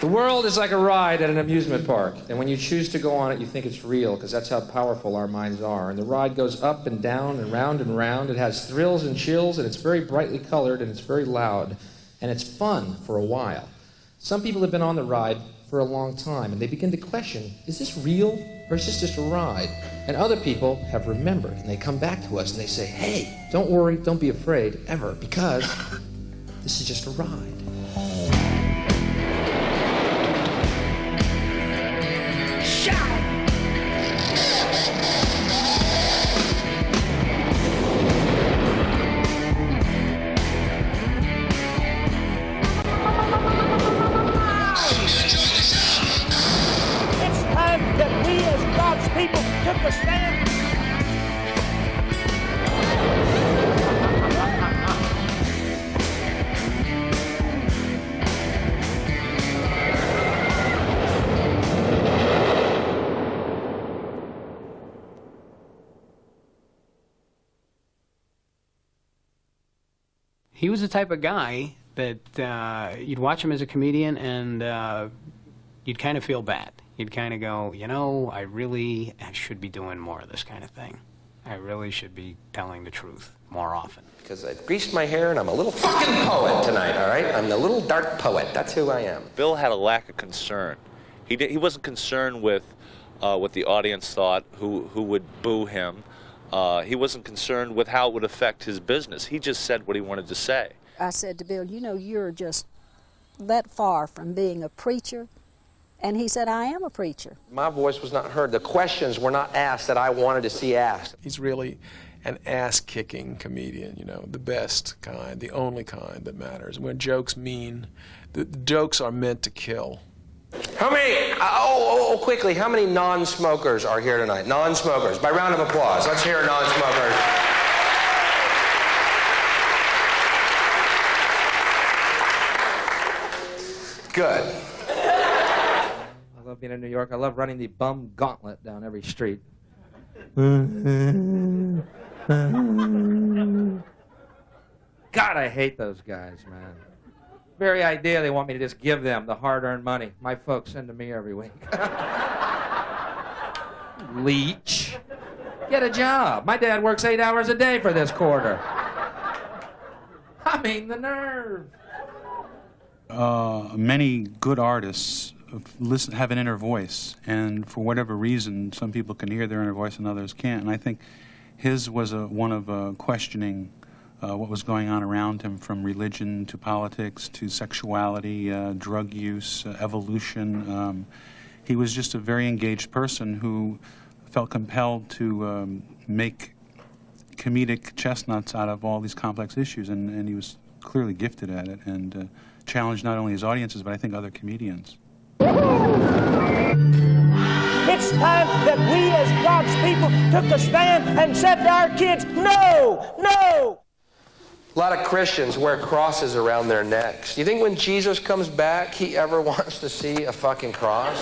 The world is like a ride at an amusement park, and when you choose to go on it, you think it's real, because that's how powerful our minds are. And the ride goes up and down and round and round. It has thrills and chills, and it's very brightly colored, and it's very loud, and it's fun for a while. Some people have been on the ride for a long time, and they begin to question, is this real, or is this just a ride? And other people have remembered, and they come back to us, and they say, hey, don't worry, don't be afraid, ever, because this is just a ride. People took a stand. He was the type of guy that you'd watch him as a comedian and you'd kind of feel bad. You'd kind of go, you know, I should be doing more of this kind of thing. I really should be telling the truth more often. Because I've greased my hair and I'm a little fucking poet tonight, all right? I'm the little dark poet. That's who I am. Bill had a lack of concern. He wasn't concerned with what the audience thought, who would boo him. He wasn't concerned with how it would affect his business. He just said what he wanted to say. I said to Bill, you know, you're just that far from being a preacher. And he said, I am a preacher. My voice was not heard. The questions were not asked that I wanted to see asked. He's really an ass-kicking comedian, you know, the best kind, the only kind that matters. When jokes mean, the jokes are meant to kill. How many, quickly, how many non-smokers are here tonight? Non-smokers, by round of applause. Let's hear non-smokers. Good. I love being in New York. I love running the bum gauntlet down every street. God, I hate those guys, man. Very idea they want me to just give them the hard-earned money my folks send to me every week. Leech. Get a job. My dad works 8 hours a day for this quarter. I mean, the nerve. Many good artists have an inner voice, and for whatever reason, some people can hear their inner voice and others can't. And I think his was one of questioning what was going on around him, from religion to politics to sexuality, drug use, evolution. He was just a very engaged person who felt compelled to make comedic chestnuts out of all these complex issues, and he was clearly gifted at it, and challenged not only his audiences, but I think other comedians. It's time that we as God's people took a stand and said to our kids, no, no. A lot of Christians wear crosses around their necks. You think when Jesus comes back, he ever wants to see a fucking cross?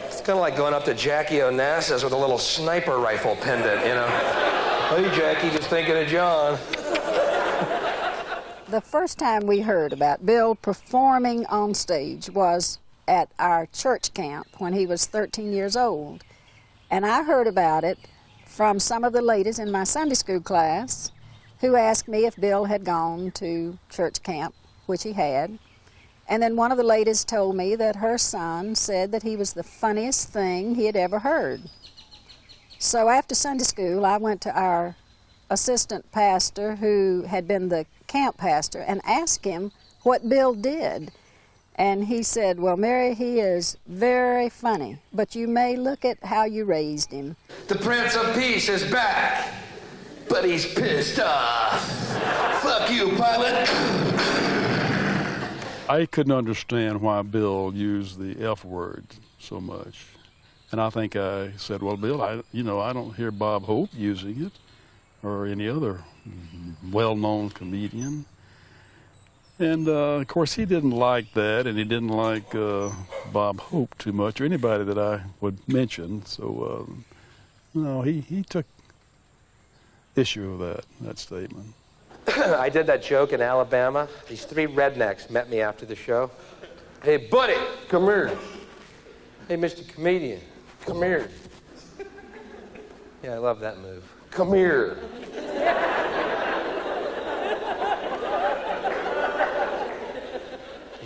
It's kind of like going up to Jackie Onassis with a little sniper rifle pendant, you know. Hey, Jackie, just thinking of John. The first time we heard about Bill performing on stage was at our church camp when he was 13 years old. And I heard about it from some of the ladies in my Sunday school class who asked me if Bill had gone to church camp, which he had. And then one of the ladies told me that her son said that he was the funniest thing he had ever heard. So after Sunday school, I went to our assistant pastor, who had been the camp pastor, and asked him what Bill did. And he said, well, Mary, he is very funny, but you may look at how you raised him. The Prince of Peace is back, but he's pissed off. Fuck you, pilot. I couldn't understand why Bill used the F word so much. And I think I said, well, Bill, I don't hear Bob Hope using it, or any other well-known comedian. And, of course, he didn't like that, and he didn't like Bob Hope too much, or anybody that I would mention. So, he took issue with that statement. I did that joke in Alabama. These 3 rednecks met me after the show. Hey, buddy, come here. Hey, Mr. Comedian, come here. Yeah, I love that move. Come here.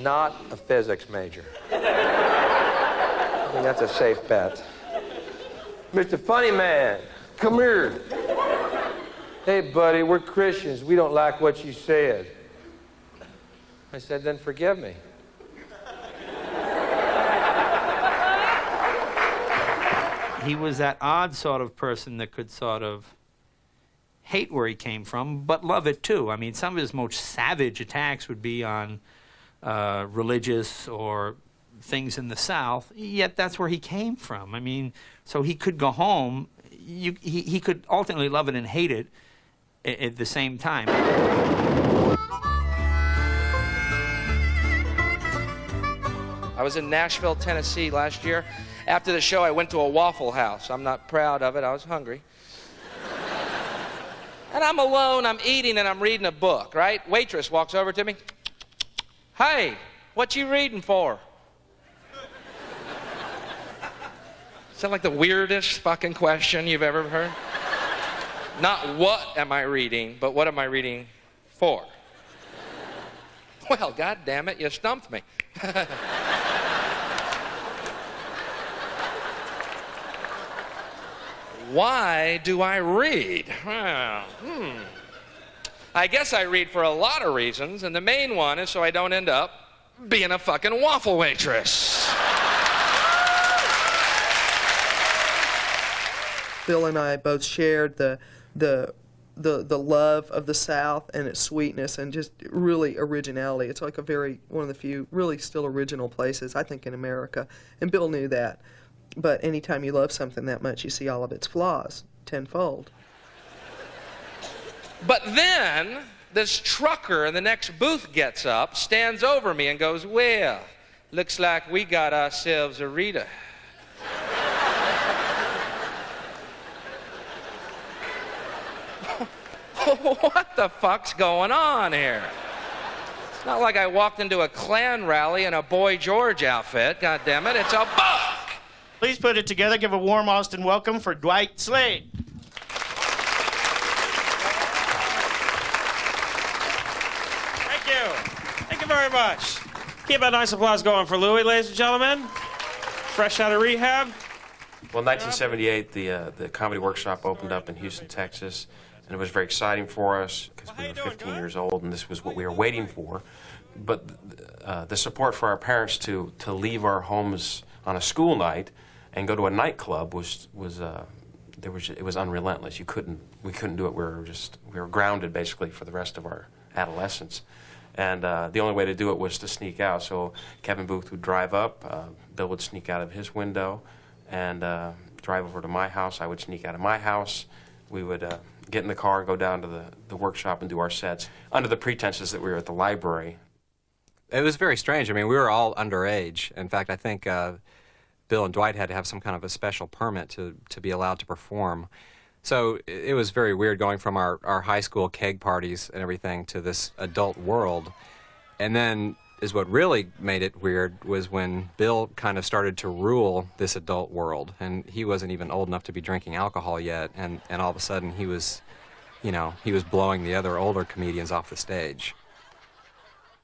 Not a physics major. I think that's a safe bet. Mr. Funny Man, come here. Hey, buddy, we're Christians. We don't like what you said. I said, then forgive me. He was that odd sort of person that could sort of hate where he came from, but love it too. I mean, some of his most savage attacks would be on religious or things in the South, yet that's where he came from. I mean, so he could go home. He could ultimately love it and hate it at the same time. I was in Nashville, Tennessee last year. After the show, I went to a Waffle House. I'm not proud of it. I was hungry. And I'm alone, I'm eating, and I'm reading a book, right? Waitress walks over to me. Hey, what you reading for? Sound like the weirdest fucking question you've ever heard? Not what am I reading, but what am I reading for? Well, God damn it, you stumped me. Why do I read? Well, I guess I read for a lot of reasons, and the main one is so I don't end up being a fucking waffle waitress. Bill and I both shared the love of the South and its sweetness and just really originality. It's like one of the few really still original places, I think, in America. And Bill knew that. But anytime you love something that much, you see all of its flaws tenfold. But then this trucker in the next booth gets up, stands over me, and goes, well, looks like we got ourselves a reader. What the fuck's going on here? It's not like I walked into a Klan rally in a Boy George outfit. God damn it, it's a book! Please put it together. Give a warm Austin welcome for Dwight Slade. Thank you. Thank you very much. Keep that nice applause going for Louie, ladies and gentlemen. Fresh out of rehab. Well, in 1978, the Comedy Workshop opened up in Houston, Texas, and it was very exciting for us because we were 15 years old, and this was what we were waiting for. But the support for our parents to leave our homes on a school night and go to a nightclub was unrelentless. We couldn't do it. We were grounded basically for the rest of our adolescence, and the only way to do it was to sneak out. So Kevin Booth would drive up, Bill would sneak out of his window, and drive over to my house. I would sneak out of my house. We would get in the car and go down to the workshop and do our sets under the pretenses that we were at the library. It was very strange. I mean, we were all underage. In fact, I think Bill and Dwight had to have some kind of a special permit to be allowed to perform. So it was very weird going from our high school keg parties and everything to this adult world. And then is what really made it weird was when Bill kind of started to rule this adult world. And he wasn't even old enough to be drinking alcohol yet. And all of a sudden he was blowing the other older comedians off the stage.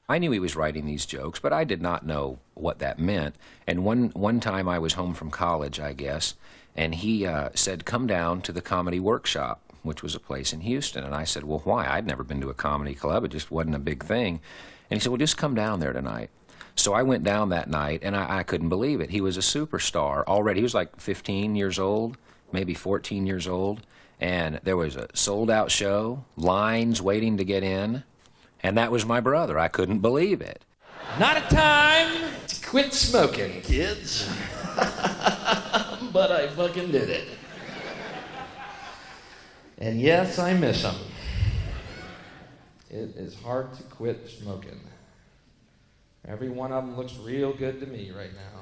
I knew he was writing these jokes, but I did not know what that meant. And one time I was home from college, I guess, and he said, come down to the Comedy Workshop, which was a place in Houston. And I said, well, why? I'd never been to a comedy club. It just wasn't a big thing. And he said, well, just come down there tonight. So I went down that night, and I couldn't believe it. He was a superstar already. He was like 15 years old, maybe 14 years old. And there was a sold-out show, lines waiting to get in. And that was my brother. I couldn't believe it. Not a time to quit smoking, kids. But I fucking did it. And yes, I miss them. It is hard to quit smoking. Every one of them looks real good to me right now.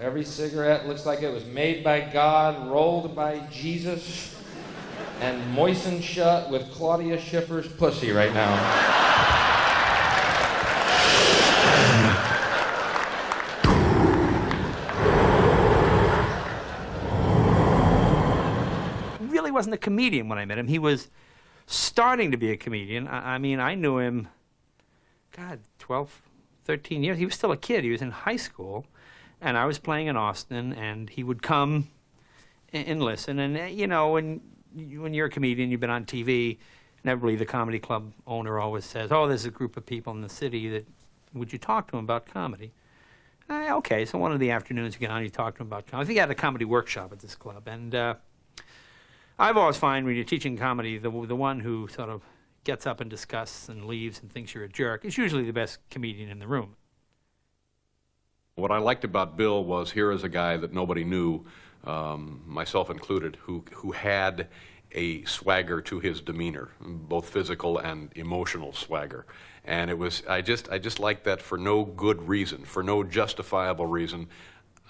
Every cigarette looks like it was made by God, rolled by Jesus. and moistened shut with Claudia Schiffer's pussy right now. Really wasn't a comedian when I met him. He was starting to be a comedian. I mean, I knew him, God, 12, 13 years. He was still a kid. He was in high school, and I was playing in Austin, and he would come and listen. And, you know, when you're a comedian, you've been on TV, inevitably the comedy club owner always says, oh, there's a group of people in the city that, would you talk to them about comedy? Okay, so one of the afternoons you get on, you talk to them about comedy. I think he had a comedy workshop at this club, and I've always find when you're teaching comedy, the one who sort of gets up and discusses and leaves and thinks you're a jerk is usually the best comedian in the room. What I liked about Bill was here is a guy that nobody knew, myself included, who had a swagger to his demeanor, both physical and emotional swagger. And it was, I just liked that for no good reason, for no justifiable reason.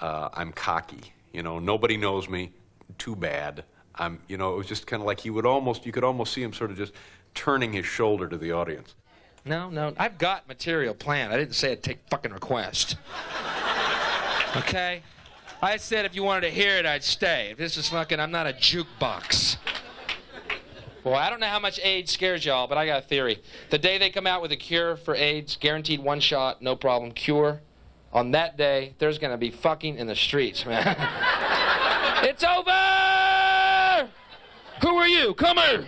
I'm cocky, you know, nobody knows me, too bad. You know, it was just kind of like you could almost see him sort of just turning his shoulder to the audience. No, I've got material planned. I didn't say I'd take fucking request. Okay? I said if you wanted to hear it, I'd stay. If this is fucking, I'm not a jukebox. Boy, I don't know how much AIDS scares y'all, but I got a theory. The day they come out with a cure for AIDS, guaranteed one shot, no problem, cure, on that day, there's gonna be fucking in the streets, man. It's over! Who are you? Come here!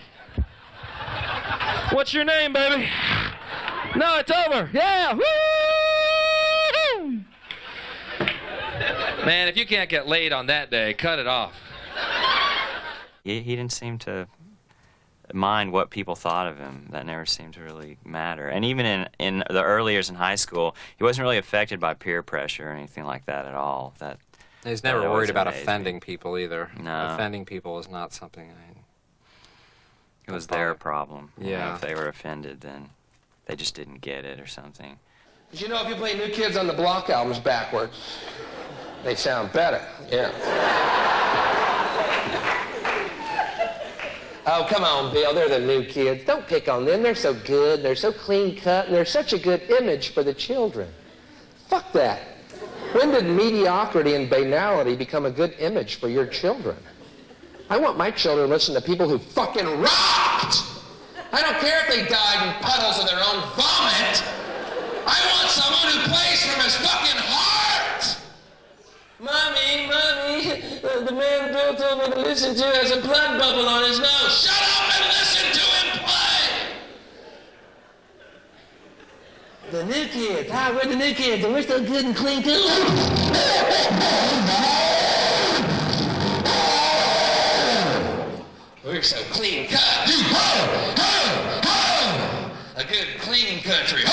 What's your name, baby? No, it's over. Yeah! Woo! Man, if you can't get laid on that day, cut it off. He didn't seem to mind what people thought of him. That never seemed to really matter. And even in the early years in high school, he wasn't really affected by peer pressure or anything like that at all. He's never worried about offending people either. No. Offending people is not something It was their problem. Yeah. You know, if they were offended, then they just didn't get it or something. But you know, if you play New Kids on the Block albums backwards, they sound better, yeah. Oh, come on, Bill, they're the New Kids. Don't pick on them, they're so good, they're so clean cut, and they're such a good image for the children. Fuck that. When did mediocrity and banality become a good image for your children? I want my children to listen to people who fucking rocked! I don't care if they died in puddles of their own vomit! I want someone who plays from his fucking heart! Mommy, the man Bill told me to listen to has a blood bubble on his nose. Shut up and listen to him play! The New Kids. Hi, we're the New Kids, and we're so good and clean too. We're so clean cut. A good clean country.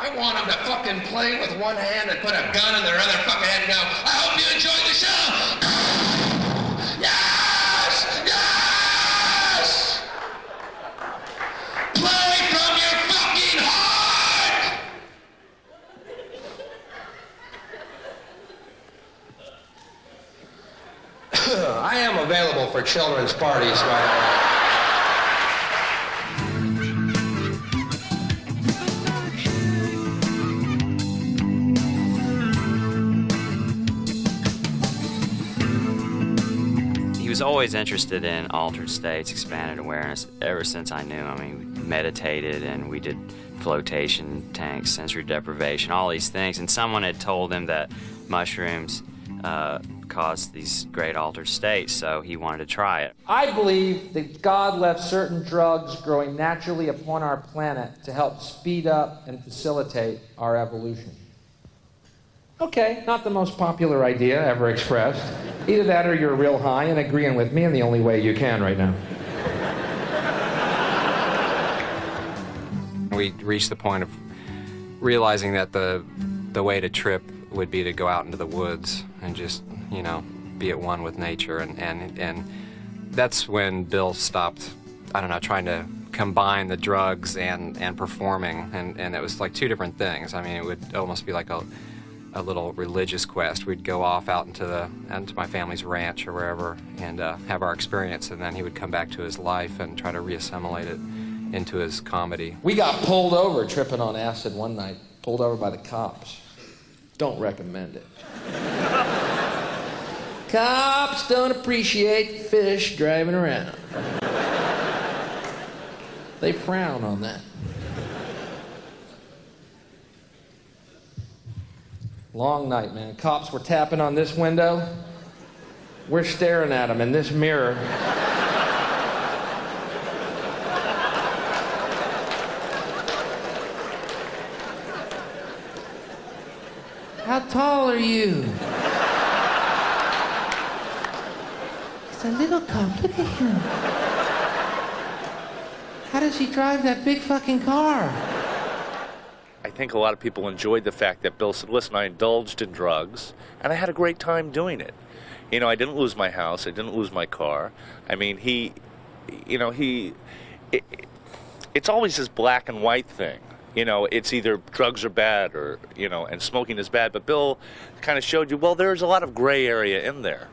I want them to fucking play with one hand and put a gun in their other fucking hand and go, I hope you enjoyed the show! Yes! Yes! Play from your fucking heart! I am available for children's parties right now. He was always interested in altered states, expanded awareness, ever since I knew him. I mean, we meditated and we did flotation tanks, sensory deprivation, all these things. And someone had told him that mushrooms caused these great altered states, so he wanted to try it. I believe that God left certain drugs growing naturally upon our planet to help speed up and facilitate our evolution. Okay, not the most popular idea ever expressed. Either that or you're real high and agreeing with me in the only way you can right now. We reached the point of realizing that the way to trip would be to go out into the woods and just, you know, be at one with nature. And that's when Bill stopped, I don't know, trying to combine the drugs and performing, and it was like two different things. I mean, it would almost be like a little religious quest. We'd go off out into my family's ranch or wherever and have our experience, and then he would come back to his life and try to reassimilate it into his comedy. We got pulled over tripping on acid one night, pulled over by the cops. Don't recommend it. Cops don't appreciate fish driving around. They frown on that. Long night, man. Cops were tapping on this window. We're staring at them in this mirror. How tall are you? It's a little cop. Look at him. How does he drive that big fucking car? I think a lot of people enjoyed the fact that Bill said, listen, I indulged in drugs, and I had a great time doing it. You know, I didn't lose my house, I didn't lose my car. I mean, it's always this black and white thing. You know, it's either drugs are bad or, you know, and smoking is bad, but Bill kind of showed you, well, there's a lot of gray area in there.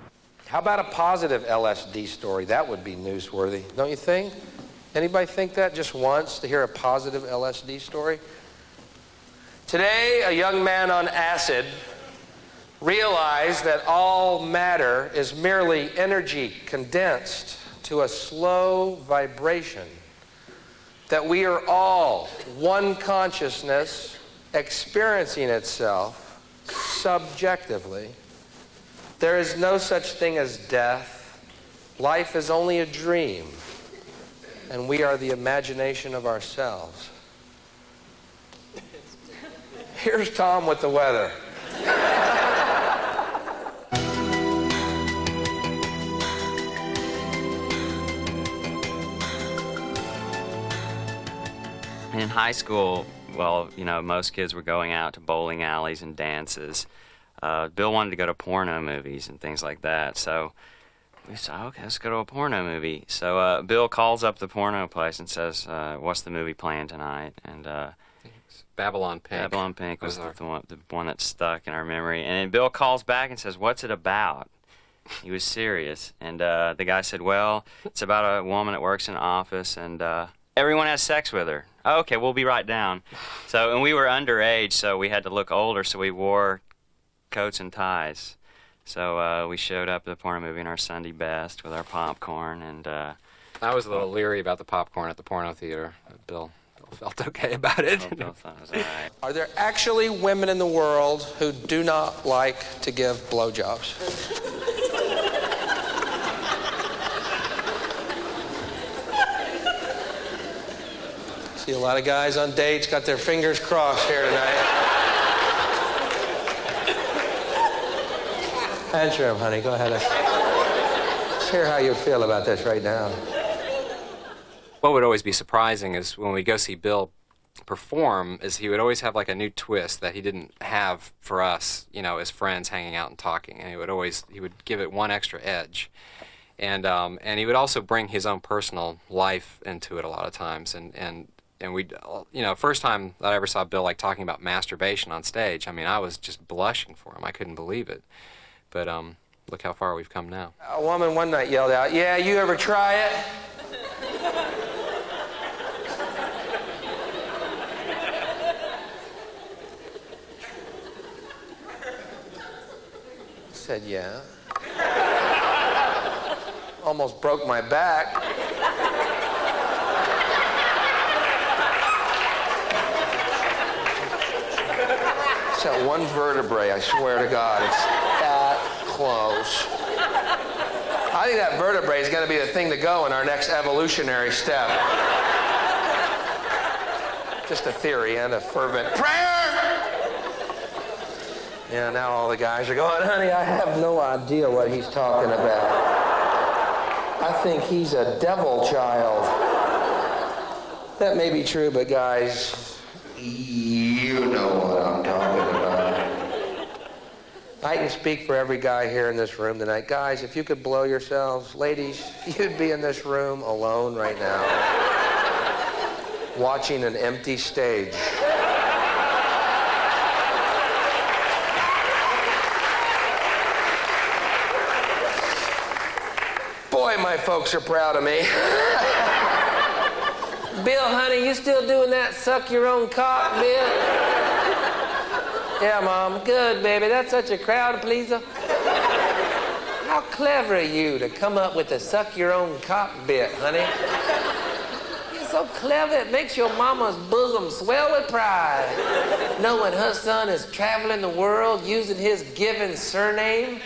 How about a positive LSD story? That would be newsworthy, don't you think? Anybody think that just once, to hear a positive LSD story? Today, a young man on acid realized that all matter is merely energy condensed to a slow vibration, that we are all one consciousness experiencing itself subjectively. There is no such thing as death. Life is only a dream, and we are the imagination of ourselves. Here's Tom with the weather. In high school, well, you know, most kids were going out to bowling alleys and dances. Bill wanted to go to porno movies and things like that, so we said, okay, let's go to a porno movie. So Bill calls up the porno place and says, what's the movie playing tonight? And Babylon Pink. Babylon Pink was the one that stuck in our memory. And then Bill calls back and says, what's it about? He was serious. And the guy said, well, it's about a woman that works in an office and everyone has sex with her. Oh, okay, we'll be right down. So, and we were underage, so we had to look older, so we wore coats and ties. So we showed up at the porno movie in our Sunday best with our popcorn, and I was a little leery about the popcorn at the porno theater. Bill felt okay about it. Bill thought it was all right. Are there actually women in the world who do not like to give blowjobs? See a lot of guys on dates got their fingers crossed here tonight. Answer him, honey. Go ahead. Let's hear how you feel about this right now. What would always be surprising is when we go see Bill perform, is he would always have like a new twist that he didn't have for us, you know, as friends hanging out and talking, and he would give it one extra edge, and he would also bring his own personal life into it a lot of times, and we, you know, first time that I ever saw Bill like talking about masturbation on stage, I mean, I was just blushing for him. I couldn't believe it. But look how far we've come now. A woman one night yelled out, "Yeah, you ever try it?" I said, "Yeah." Almost broke my back. It's that one vertebrae, I swear to God. It's that close. I think that vertebrae is going to be the thing to go in our next evolutionary step. Just a theory and a fervent prayer. Yeah, now all the guys are going, honey, I have no idea what he's talking about. I think he's a devil child. That may be true, but guys, you know what I'm talking about. I can speak for every guy here in this room tonight. Guys, if you could blow yourselves, ladies, you'd be in this room alone right now. watching an empty stage. Boy, my folks are proud of me. Bill, honey, you still doing that suck your own cock bit? Yeah, Mom. Good, baby. That's such a crowd pleaser. How clever of you to come up with the suck your own cock bit, honey. You're so clever, it makes your mama's bosom swell with pride. Knowing her son is traveling the world using his given surname,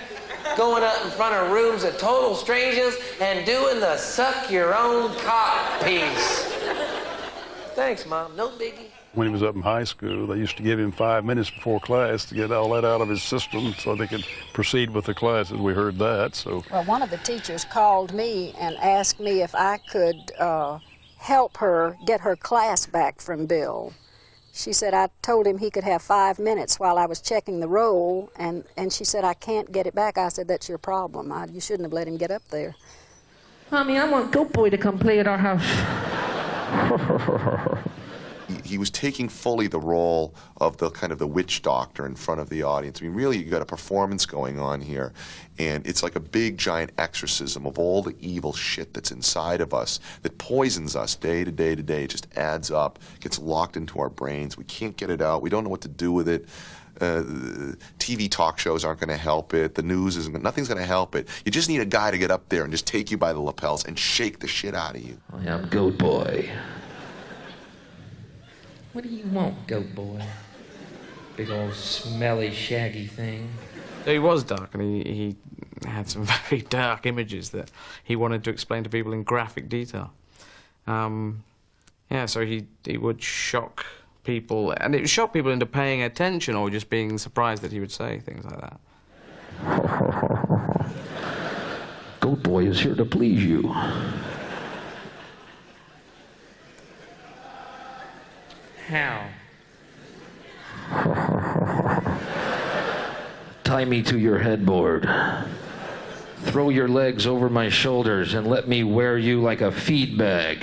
going up in front of rooms of total strangers and doing the suck your own cock piece. Thanks, Mom. No biggie. When he was up in high school, they used to give him 5 minutes before class to get all that out of his system so they could proceed with the classes. We heard that, so. Well, one of the teachers called me and asked me if I could help her get her class back from Bill. She said I told him he could have 5 minutes while I was checking the roll, and she said, I can't get it back. I said, that's your problem. You shouldn't have let him get up there. Mommy, I want Goat Boy to come play at our house. He was taking fully the role of the kind of the witch doctor in front of the audience. I mean, really, you got a performance going on here, and it's like a big, giant exorcism of all the evil shit that's inside of us that poisons us day to day to day. It just adds up, gets locked into our brains. We can't get it out. We don't know what to do with it. TV talk shows aren't going to help it. The news isn't. Nothing's going to help it. You just need a guy to get up there and just take you by the lapels and shake the shit out of you. I'm Goat Boy. What do you want, Goat Boy? Big old smelly, shaggy thing. So he was dark, and he had some very dark images that he wanted to explain to people in graphic detail. Yeah, so he would shock people, and it would shock people into paying attention or just being surprised that he would say things like that. Goat Boy is here to please you. How? Tie me to your headboard. Throw your legs over my shoulders and let me wear you like a feed bag.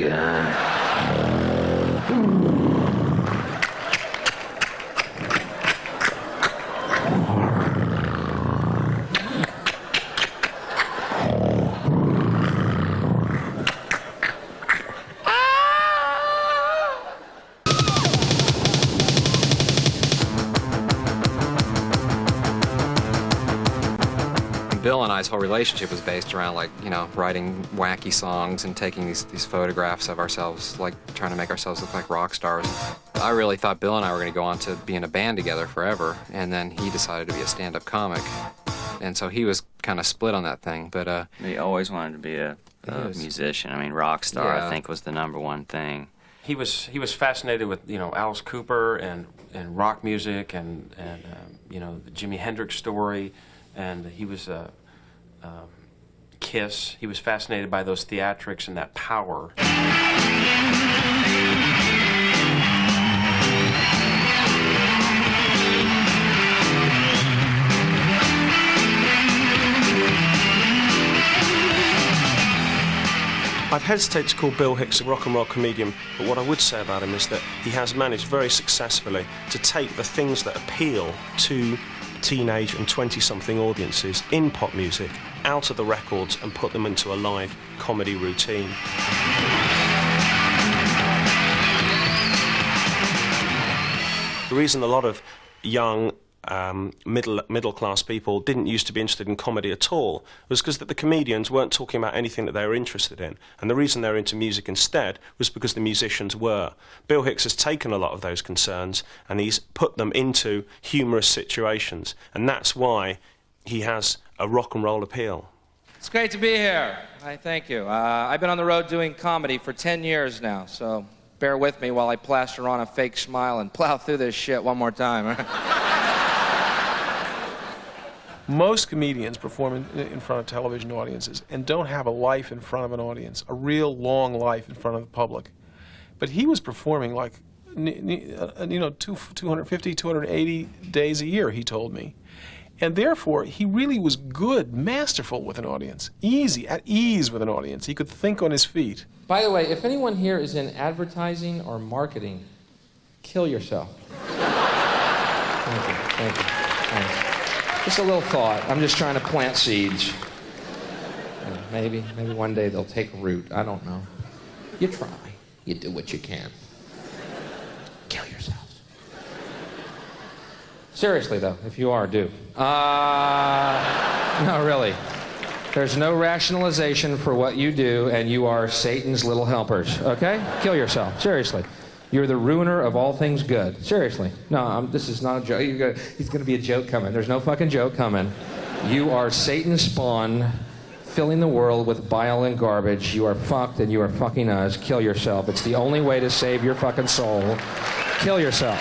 Bill and I's whole relationship was based around, like, you know, writing wacky songs and taking these photographs of ourselves, like trying to make ourselves look like rock stars. I really thought Bill and I were going to go on to be in a band together forever, and then he decided to be a stand-up comic. And so he was kind of split on that thing, but he always wanted to be a musician. I mean, rock star, Yeah. I think, was the #1 thing. He was fascinated with, you know, Alice Cooper and rock music and you know, the Jimi Hendrix story, and he was Kiss. He was fascinated by those theatrics and that power. I'd hesitate to call Bill Hicks a rock and roll comedian, but what I would say about him is that he has managed very successfully to take the things that appeal to teenage and 20-something audiences in pop music out of the records and put them into a live comedy routine. The reason a lot of young middle-class people didn't used to be interested in comedy at all was because that the comedians weren't talking about anything that they were interested in, and the reason they were into music instead was because the musicians were. Bill Hicks has taken a lot of those concerns and he's put them into humorous situations, and that's why he has a rock and roll appeal. It's great to be here. I thank you. I've been on the road doing comedy for 10 years now, so bear with me while I plaster on a fake smile and plow through this shit one more time. Most comedians perform in front of television audiences and don't have a life in front of an audience, a real long life in front of the public. But he was performing like, you know, 250, 280 days a year, he told me. And therefore, he really was good, masterful with an audience, easy, at ease with an audience. He could think on his feet. By the way, if anyone here is in advertising or marketing, kill yourself. Thank you, thank you. Thanks. Just a little thought. I'm just trying to plant seeds. And maybe one day they'll take root. I don't know. You try. You do what you can. Kill yourselves. Seriously, though, if you are, do. No, really. There's no rationalization for what you do, and you are Satan's little helpers, okay? Kill yourself, seriously. You're the ruiner of all things good. Seriously. No, this is not a joke. He's going to be a joke coming. There's no fucking joke coming. You are Satan's spawn, filling the world with bile and garbage. You are fucked, and you are fucking us. Kill yourself. It's the only way to save your fucking soul. Kill yourself.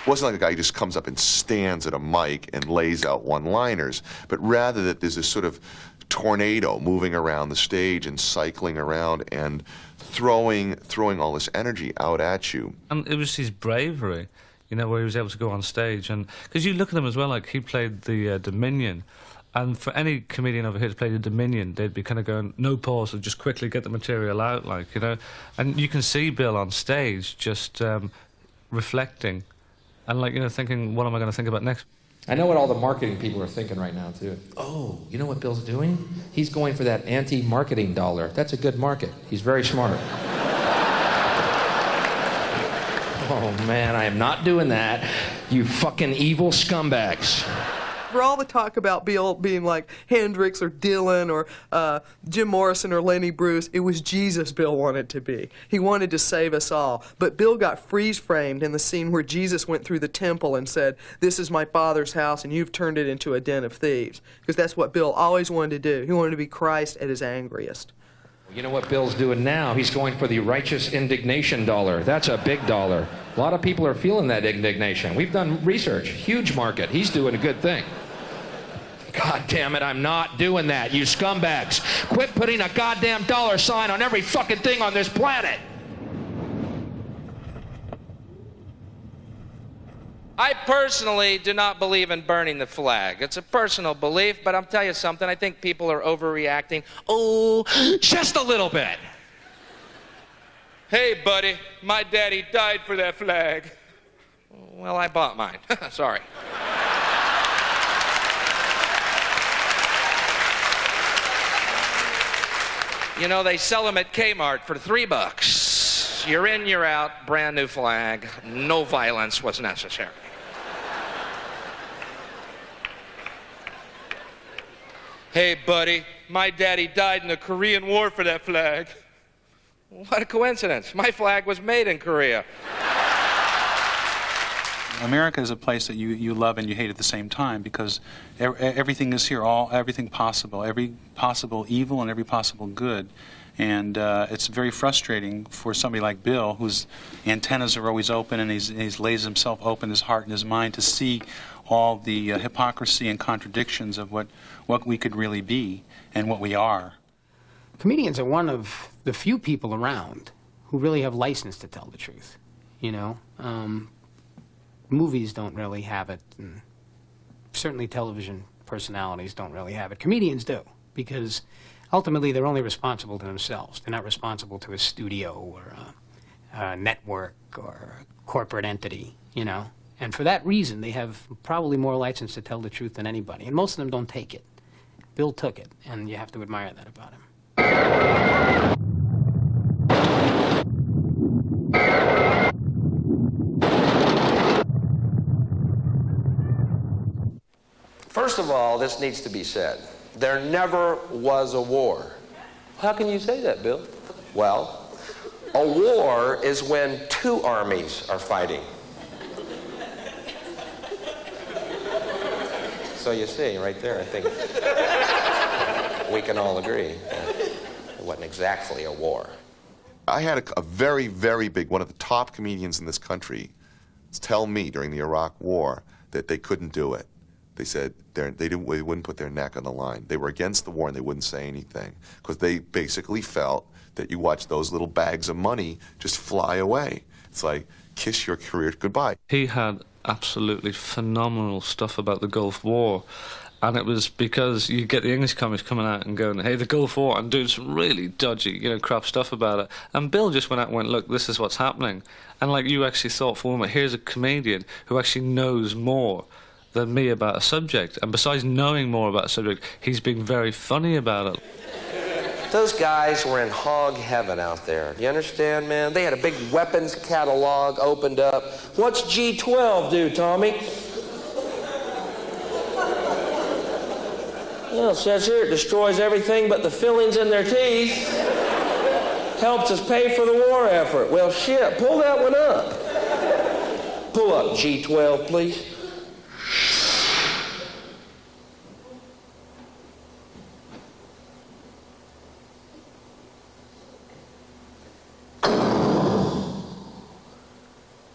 It wasn't like a guy who just comes up and stands at a mic and lays out one-liners, but rather that there's this sort of tornado moving around the stage and cycling around and throwing all this energy out at you. And it was his bravery, you know, where he was able to go on stage. And because you look at him as well, like he played the Dominion, and for any comedian over here to play the Dominion, they'd be kind of going, no pause, and just quickly get the material out, like, you know. And you can see Bill on stage just reflecting and, like, you know, thinking, what am I going to think about next? I know what all the marketing people are thinking right now, too. Oh, you know what Bill's doing? He's going for that anti-marketing dollar. That's a good market. He's very smart. Oh, man, I am not doing that. You fucking evil scumbags. For all the talk about Bill being like Hendrix or Dylan or Jim Morrison or Lenny Bruce, it was Jesus Bill wanted to be. He wanted to save us all. But Bill got freeze-framed in the scene where Jesus went through the temple and said, "This is my Father's house, and you've turned it into a den of thieves." Because that's what Bill always wanted to do. He wanted to be Christ at his angriest. You know what Bill's doing now? He's going for the righteous indignation dollar. That's a big dollar. A lot of people are feeling that indignation. We've done research. Huge market. He's doing a good thing. God damn it, I'm not doing that, you scumbags. Quit putting a goddamn dollar sign on every fucking thing on this planet. I personally do not believe in burning the flag. It's a personal belief, but I'll tell you something. I think people are overreacting. Oh, just a little bit. Hey, buddy, my daddy died for that flag. Well, I bought mine. Sorry. You know, they sell them at Kmart for $3. You're in, you're out, brand new flag. No violence was necessary. Hey, buddy, my daddy died in the Korean War for that flag. What a coincidence. My flag was made in Korea. America is a place that you love and you hate at the same time because everything is here, everything possible, every possible evil and every possible good. And it's very frustrating for somebody like Bill, whose antennas are always open and he's lays himself open, his heart and his mind, to see all the hypocrisy and contradictions of what we could really be and what we are. Comedians are one of the few people around who really have license to tell the truth, you know. Movies don't really have it, and certainly television personalities don't really have it. Comedians do, because ultimately they're only responsible to themselves. They're not responsible to a studio or a network or a corporate entity, you know. And for that reason, they have probably more license to tell the truth than anybody. And most of them don't take it. Bill took it, and you have to admire that about him. First of all, this needs to be said. There never was a war. How can you say that, Bill? Well, a war is when two armies are fighting. So you see, right there, I think we can all agree that it wasn't exactly a war. I had a very, very big, one of the top comedians in this country tell me during the Iraq War that they couldn't do it. They said they wouldn't put their neck on the line. They were against the war and they wouldn't say anything because they basically felt that you watch those little bags of money just fly away. It's like, kiss your career goodbye. He had absolutely phenomenal stuff about the Gulf War. And it was because you get the English comics coming out and going, hey, the Gulf War, and doing some really dodgy, crap stuff about it. And Bill just went out and went, look, this is what's happening. And you actually thought for a moment, here's a comedian who actually knows more than me about a subject. And besides knowing more about a subject, he's being very funny about it. Those guys were in hog heaven out there. You understand, man? They had a big weapons catalog opened up. What's G12 do, Tommy? Well, it says here it destroys everything but the fillings in their teeth. Helps us pay for the war effort. Well, shit, pull that one up. Pull up G12, please.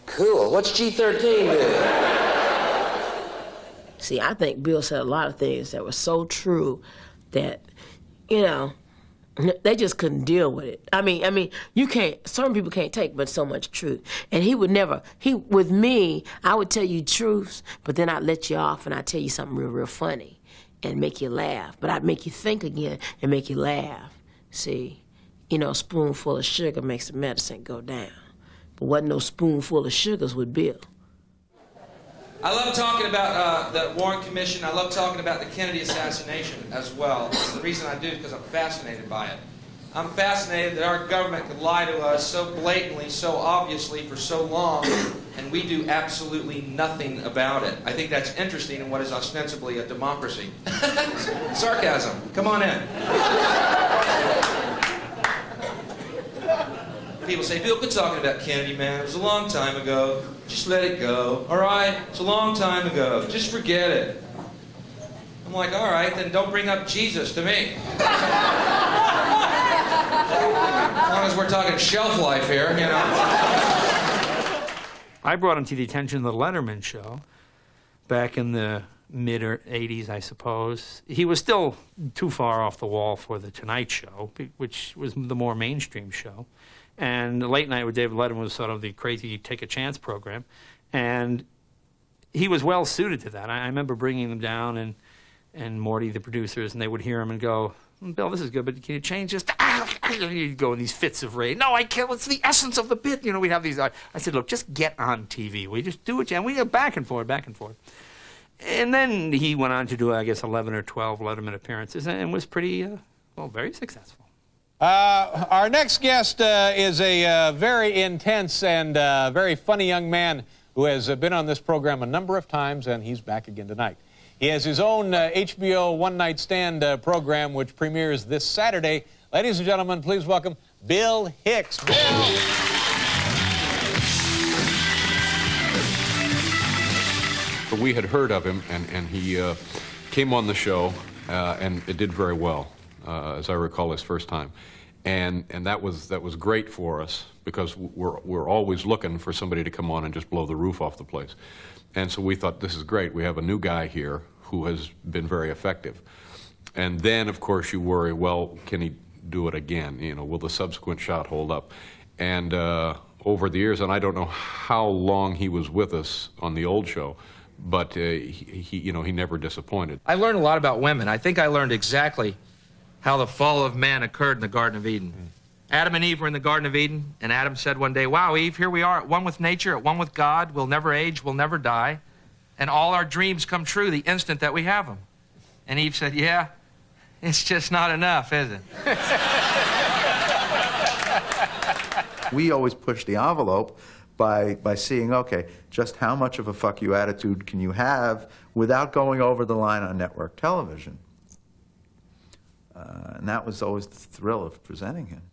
Cool. What's G13 do? See, I think Bill said a lot of things that were so true that, they just couldn't deal with it. I mean, certain people can't take but so much truth. And with me, I would tell you truths, but then I'd let you off and I'd tell you something real, real funny and make you laugh. But I'd make you think again and make you laugh. See, a spoonful of sugar makes the medicine go down. But wasn't no spoonful of sugars with Bill. I love talking about the Warren Commission. I love talking about the Kennedy assassination as well. The reason I do is because I'm fascinated by it. I'm fascinated that our government could lie to us so blatantly, so obviously for so long, and we do absolutely nothing about it. I think that's interesting in what is ostensibly a democracy. Sarcasm. Come on in. People say, Bill, quit talking about Kennedy, man. It was a long time ago. Just let it go. All right? It's a long time ago. Just forget it. I'm like, all right, then don't bring up Jesus to me. As long as we're talking shelf life here, I brought him to the attention of the Letterman show back in the mid-'80s, I suppose. He was still too far off the wall for the Tonight Show, which was the more mainstream show. And Late Night with David Letterman was sort of the crazy take-a-chance program. And he was well suited to that. I remember bringing them down and Morty, the producers, and they would hear him and go, Bill, this is good, but can you change this? You'd go in these fits of rage. No, I can't. It's the essence of the bit. We'd have these. I said, look, just get on TV. We just do it. And we go back and forth, back and forth. And then he went on to do, I guess, 11 or 12 Letterman appearances and was pretty, very successful. Our next guest is a very intense and very funny young man who has been on this program a number of times, and he's back again tonight. He has his own HBO One Night Stand program, which premieres this Saturday. Ladies and gentlemen, please welcome Bill Hicks. Bill! We had heard of him, and he came on the show, and it did very well. As I recall, his first time, and that was great for us because we're always looking for somebody to come on and just blow the roof off the place, and so we thought, this is great. We have a new guy here who has been very effective, and then of course you worry, well, can he do it again? Will the subsequent shot hold up? And over the years, and I don't know how long he was with us on the old show, but he never disappointed. I learned a lot about women. I think I learned exactly how the fall of man occurred in the Garden of Eden. Adam and Eve were in the Garden of Eden, and Adam said one day, wow, Eve, here we are at one with nature, at one with God. We'll never age, we'll never die, and all our dreams come true the instant that we have them. And Eve said, yeah, it's just not enough, is it? We always push the envelope by seeing, okay, just how much of a fuck you attitude can you have without going over the line on network television? And that was always the thrill of presenting him.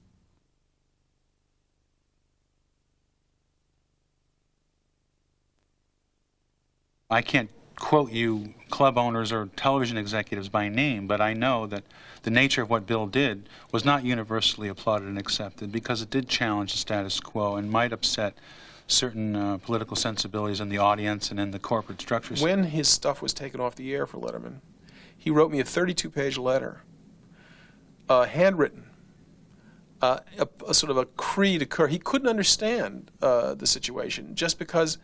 I can't quote you club owners or television executives by name, but I know that the nature of what Bill did was not universally applauded and accepted because it did challenge the status quo and might upset certain political sensibilities in the audience and in the corporate structures. When his stuff was taken off the air for Letterman, he wrote me a 32-page letter, handwritten, a sort of a creed occur. He couldn't understand the situation just because,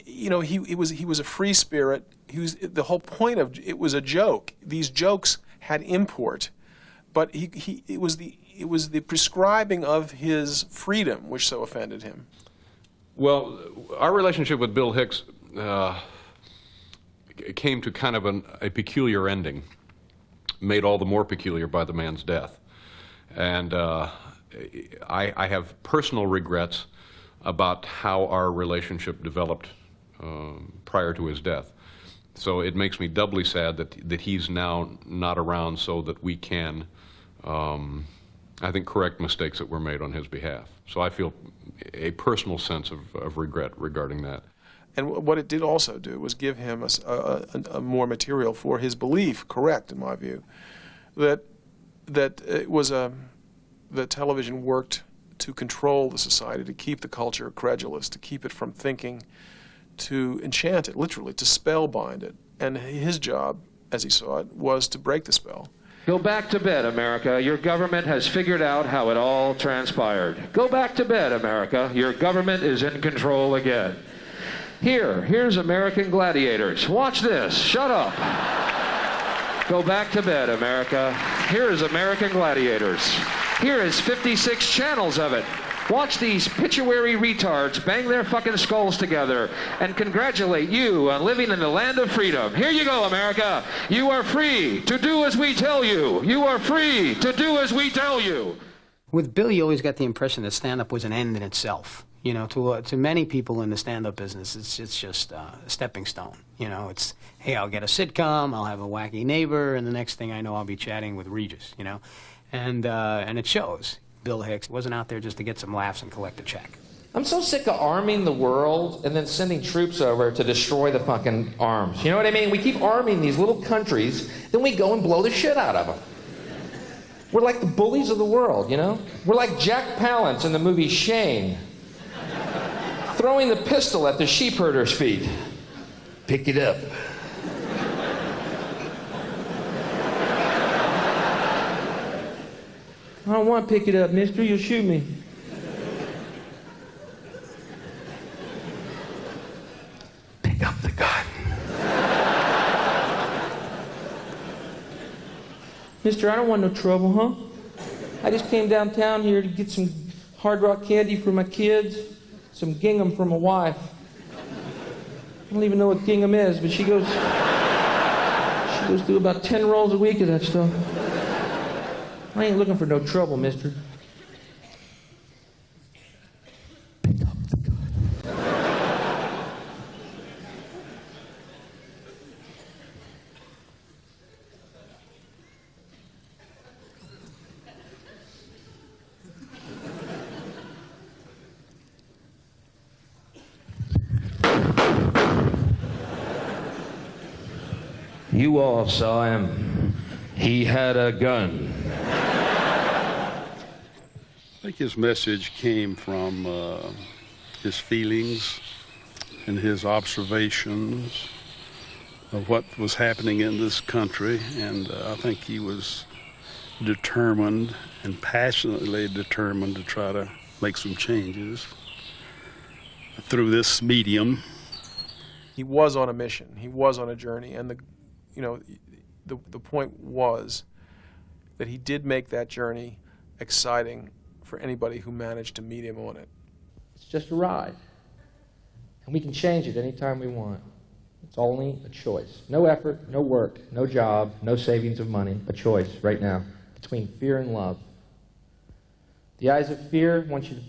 you know, he was a free spirit. The whole point of it was a joke. These jokes had import, but it was the prescribing of his freedom which so offended him. Well, our relationship with Bill Hicks came to kind of a peculiar ending, made all the more peculiar by the man's death. And I have personal regrets about how our relationship developed prior to his death. So it makes me doubly sad that he's now not around so that we can, I think, correct mistakes that were made on his behalf. So I feel a personal sense of regret regarding that. And what it did also do was give him a more material for his belief, correct in my view, that it was that television worked to control the society, to keep the culture credulous, to keep it from thinking, to enchant it, literally, to spellbind it. And his job, as he saw it, was to break the spell. Go back to bed, America. Your government has figured out how it all transpired. Go back to bed, America. Your government is in control again. Here's American gladiators. Watch this. Shut up. Go back to bed, America. Here is American gladiators. Here is 56 channels of it. Watch these pituitary retards bang their fucking skulls together and congratulate you on living in the land of freedom. Here you go, America. You are free to do as we tell you. You are free to do as we tell you. With Bill, you always got the impression that stand-up was an end in itself. You know, to many people in the stand-up business, it's just a stepping stone. You know, it's, hey, I'll get a sitcom, I'll have a wacky neighbor, and the next thing I know, I'll be chatting with Regis, you know. And it shows. Bill Hicks wasn't out there just to get some laughs and collect a check. I'm so sick of arming the world and then sending troops over to destroy the fucking arms. You know what I mean? We keep arming these little countries, then we go and blow the shit out of them. We're like the bullies of the world, you know? We're like Jack Palance in the movie Shane, throwing the pistol at the sheep herder's feet. Pick it up. I don't want to pick it up, mister. You'll shoot me. Pick up the gun. Mister, I don't want no trouble, huh? I just came downtown here to get some Hard Rock candy for my kids, some gingham for my wife. I don't even know what gingham is, but she goes through about 10 rolls a week of that stuff. I ain't looking for no trouble, mister. Pick up the gun. You all saw him. He had a gun. I think his message came from his feelings and his observations of what was happening in this country, and I think he was determined and passionately determined to try to make some changes through this medium. He was on a mission. He was on a journey, and the point was that he did make that journey exciting for anybody who managed to meet him on it. It's just a ride. And we can change it anytime we want. It's only a choice. No effort, no work, no job, no savings of money. A choice right now between fear and love. The eyes of fear want you to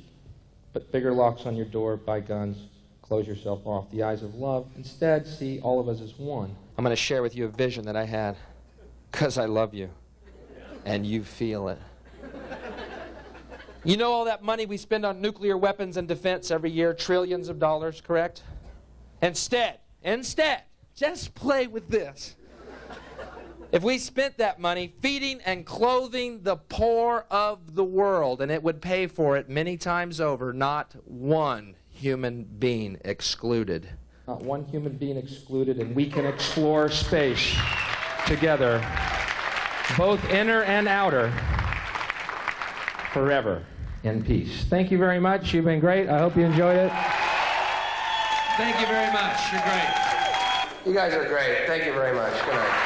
put bigger locks on your door, buy guns, close yourself off. The eyes of love instead see all of us as one. I'm going to share with you a vision that I had because I love you and you feel it. You know all that money we spend on nuclear weapons and defense every year, trillions of dollars, correct? Instead, just play with this. If we spent that money feeding and clothing the poor of the world, and it would pay for it many times over, not one human being excluded. Not one human being excluded, and we can explore space together, both inner and outer. forever in peace. Thank you very much. You've been great. I hope you enjoyed it. Thank you very much. You're great. You guys are great. Thank you very much. Good night.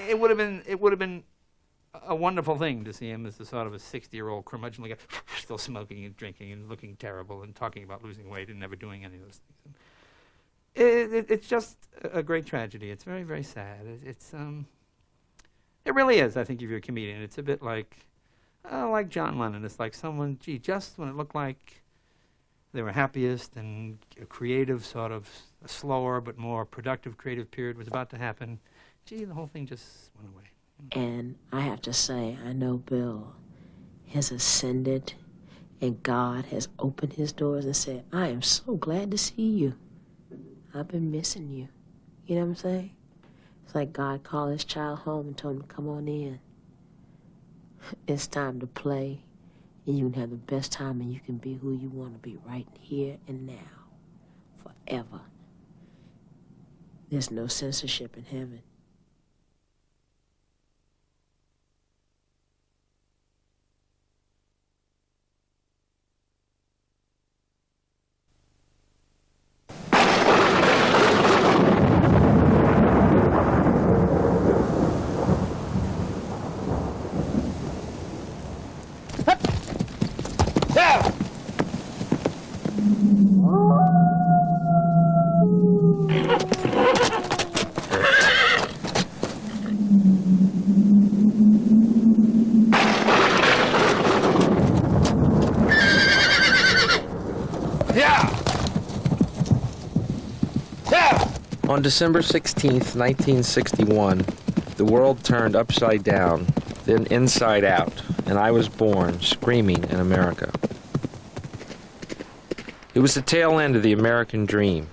It would have been a wonderful thing to see him as the sort of a 60-year-old curmudgeon, like still smoking and drinking and looking terrible and talking about losing weight and never doing any of those things. It's just a great tragedy. It's very, very sad. It really is. I think if you're a comedian, it's a bit like John Lennon. It's like someone, gee, just when it looked like they were happiest and a creative sort of a slower but more productive creative period was about to happen, gee, the whole thing just went away. And I have to say, I know Bill has ascended and God has opened his doors and said, I am so glad to see you. I've been missing you. You know what I'm saying? It's like God called his child home and told him to come on in. It's time to play, and you can have the best time, and you can be who you want to be right here and now, forever. There's no censorship in heaven. On December 16th, 1961, the world turned upside down, then inside out, and I was born screaming in America. It was the tail end of the American dream.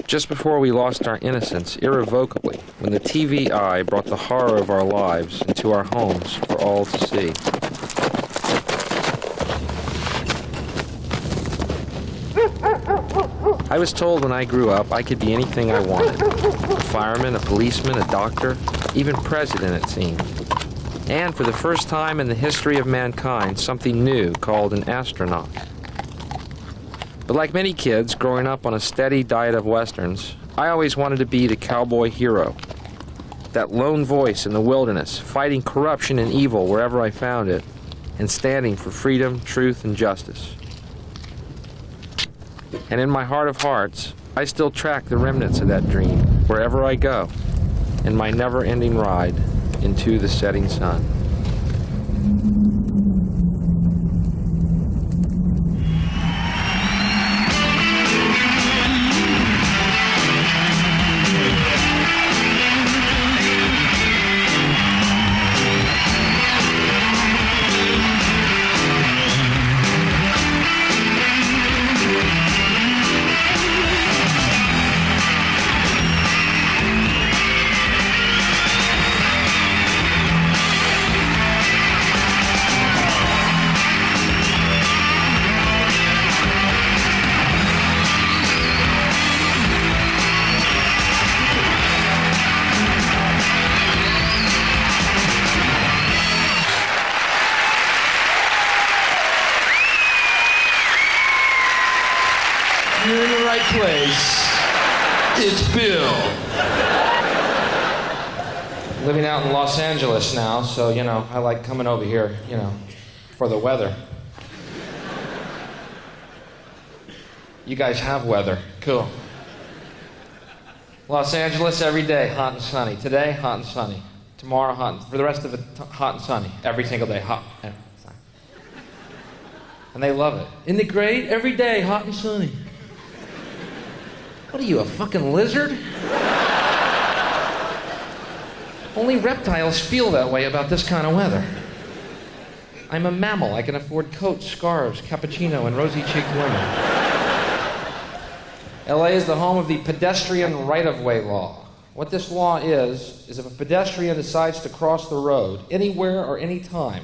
Just before we lost our innocence irrevocably, when the TV eye brought the horror of our lives into our homes for all to see. I was told when I grew up I could be anything I wanted. A fireman, a policeman, a doctor, even president, it seemed. And for the first time in the history of mankind, something new called an astronaut. But like many kids growing up on a steady diet of westerns, I always wanted to be the cowboy hero. That lone voice in the wilderness, fighting corruption and evil wherever I found it, and standing for freedom, truth, and justice. And in my heart of hearts, I still track the remnants of that dream wherever I go, in my never-ending ride into the setting sun. You're in the right place. It's Bill. Living out in Los Angeles now, so, I like coming over here, for the weather. You guys have weather. Cool. Los Angeles every day, hot and sunny. Today, hot and sunny. Tomorrow, hot. And, for the rest of it, hot and sunny. Every single day, hot and sunny. And they love it. Isn't it great? Every day, hot and sunny. What are you, a fucking lizard? Only reptiles feel that way about this kind of weather. I'm a mammal. I can afford coats, scarves, cappuccino, and rosy-cheeked women. LA is the home of the pedestrian right-of-way law. What this law is if a pedestrian decides to cross the road, anywhere or any time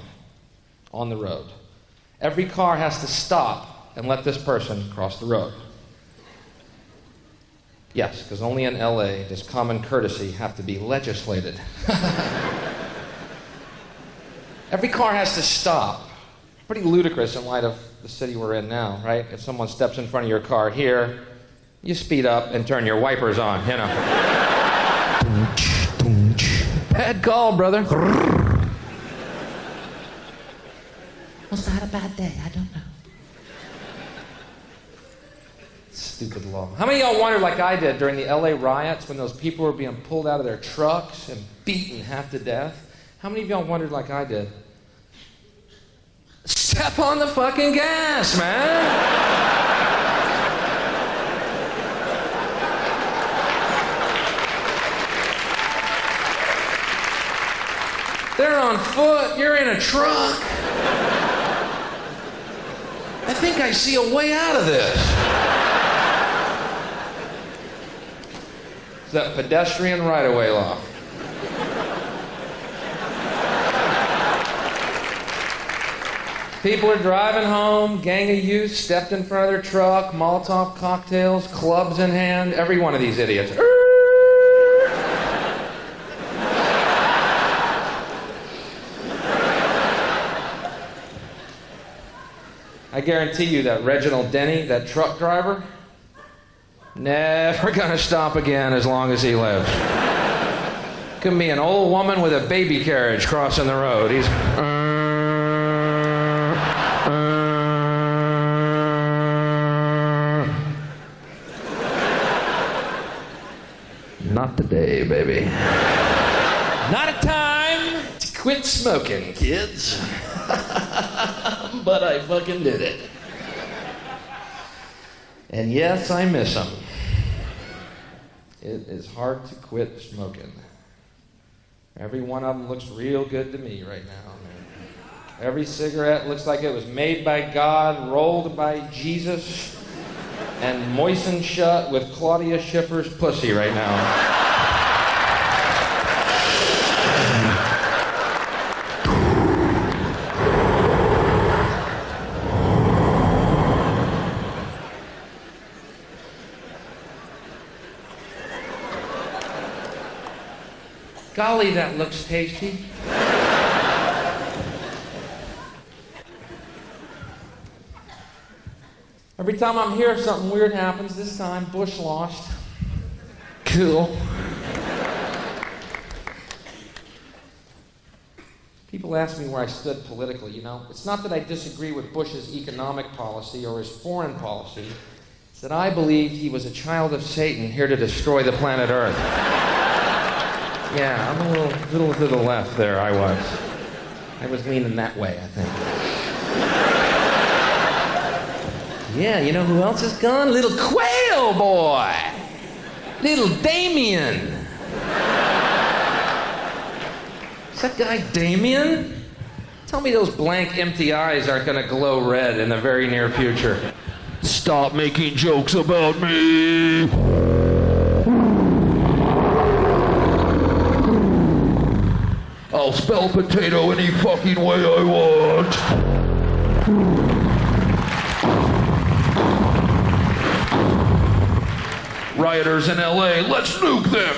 on the road, every car has to stop and let this person cross the road. Yes, because only in LA does common courtesy have to be legislated. Every car has to stop. Pretty ludicrous in light of the city we're in now, right? If someone steps in front of your car here, you speed up and turn your wipers on, you know. Bad call, brother. Must have had a bad day, I don't know. Stupid law. How many of y'all wondered, like I did, during the LA riots when those people were being pulled out of their trucks and beaten half to death? How many of y'all wondered, like I did? Step on the fucking gas, man! They're on foot, you're in a truck. I think I see a way out of this. It's that pedestrian right-of-way law. People are driving home, gang of youth stepped in front of their truck, Molotov cocktails, clubs in hand, every one of these idiots. I guarantee you that Reginald Denny, that truck driver, never gonna stop again as long as he lives. Could be an old woman with a baby carriage crossing the road. He's... Not today, baby. Not a time to quit smoking, kids. But I fucking did it. And yes, I miss them. It is hard to quit smoking. Every one of them looks real good to me right now, man. Every cigarette looks like it was made by God, rolled by Jesus, and moistened shut with Claudia Schiffer's pussy right now. Golly, that looks tasty. Every time I'm here, something weird happens. This time, Bush lost. Cool. People ask me where I stood politically, you know. It's not that I disagree with Bush's economic policy or his foreign policy. It's that I believed he was a child of Satan here to destroy the planet Earth. Yeah, I'm a little to the left there, I was. I was leaning that way, I think. Yeah, you know who else is gone? Little Quail Boy! Little Damien! Is that guy Damien? Tell me those blank, empty eyes aren't gonna glow red in the very near future. Stop making jokes about me! I'll spell potato any fucking way I want. Rioters in LA, let's nuke them.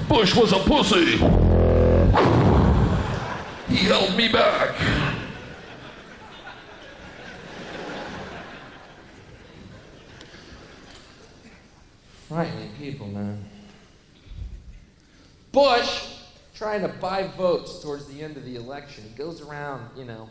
Bush was a pussy. He held me back. Frightening people, man. Bush trying to buy votes towards the end of the election. He goes around, you know,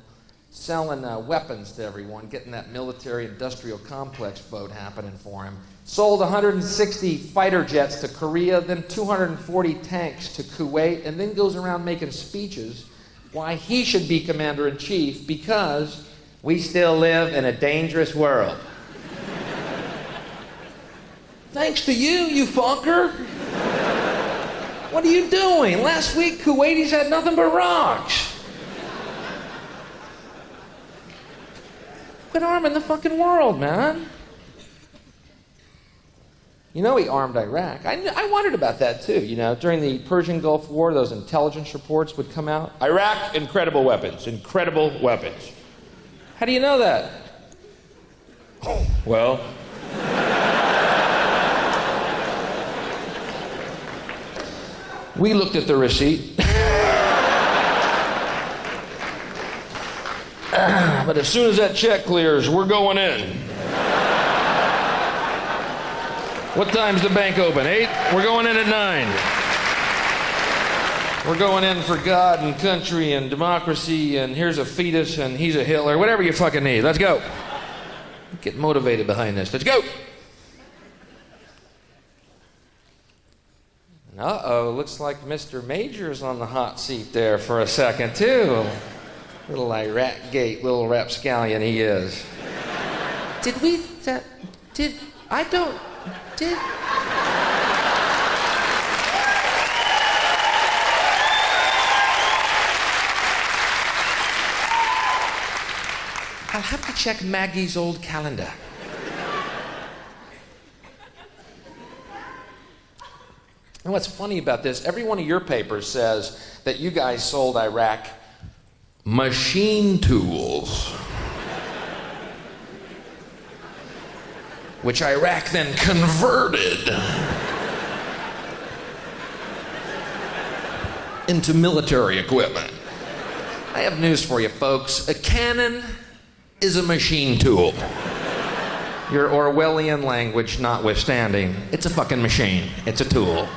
selling weapons to everyone, getting that military-industrial complex vote happening for him. Sold 160 fighter jets to Korea, then 240 tanks to Kuwait, and then goes around making speeches why he should be commander-in-chief because we still live in a dangerous world. Thanks to you, you fucker. What are you doing? Last week, Kuwaitis had nothing but rocks. Quit arming the fucking world, man. You know he armed Iraq. I wondered about that too. You know, during the Persian Gulf War, those intelligence reports would come out. Iraq, incredible weapons, incredible weapons. How do you know that? Well, We looked at the receipt. But as soon as that check clears, we're going in. What time's the bank open? 8? We're going in at 9. We're going in for God and country and democracy, and here's a fetus and he's a Hitler, whatever you fucking need. Let's go. Get motivated behind this. Let's go. Uh-oh, looks like Mr. Major's on the hot seat there for a second, too. Little Iraq gate, little rapscallion he is. Did we... Did... I don't... Did... I'll have to check Maggie's old calendar. And what's funny about this, every one of your papers says that you guys sold Iraq machine tools, which Iraq then converted into military equipment. I have news for you, folks. A cannon is a machine tool. Your Orwellian language notwithstanding, it's a fucking machine. It's a tool.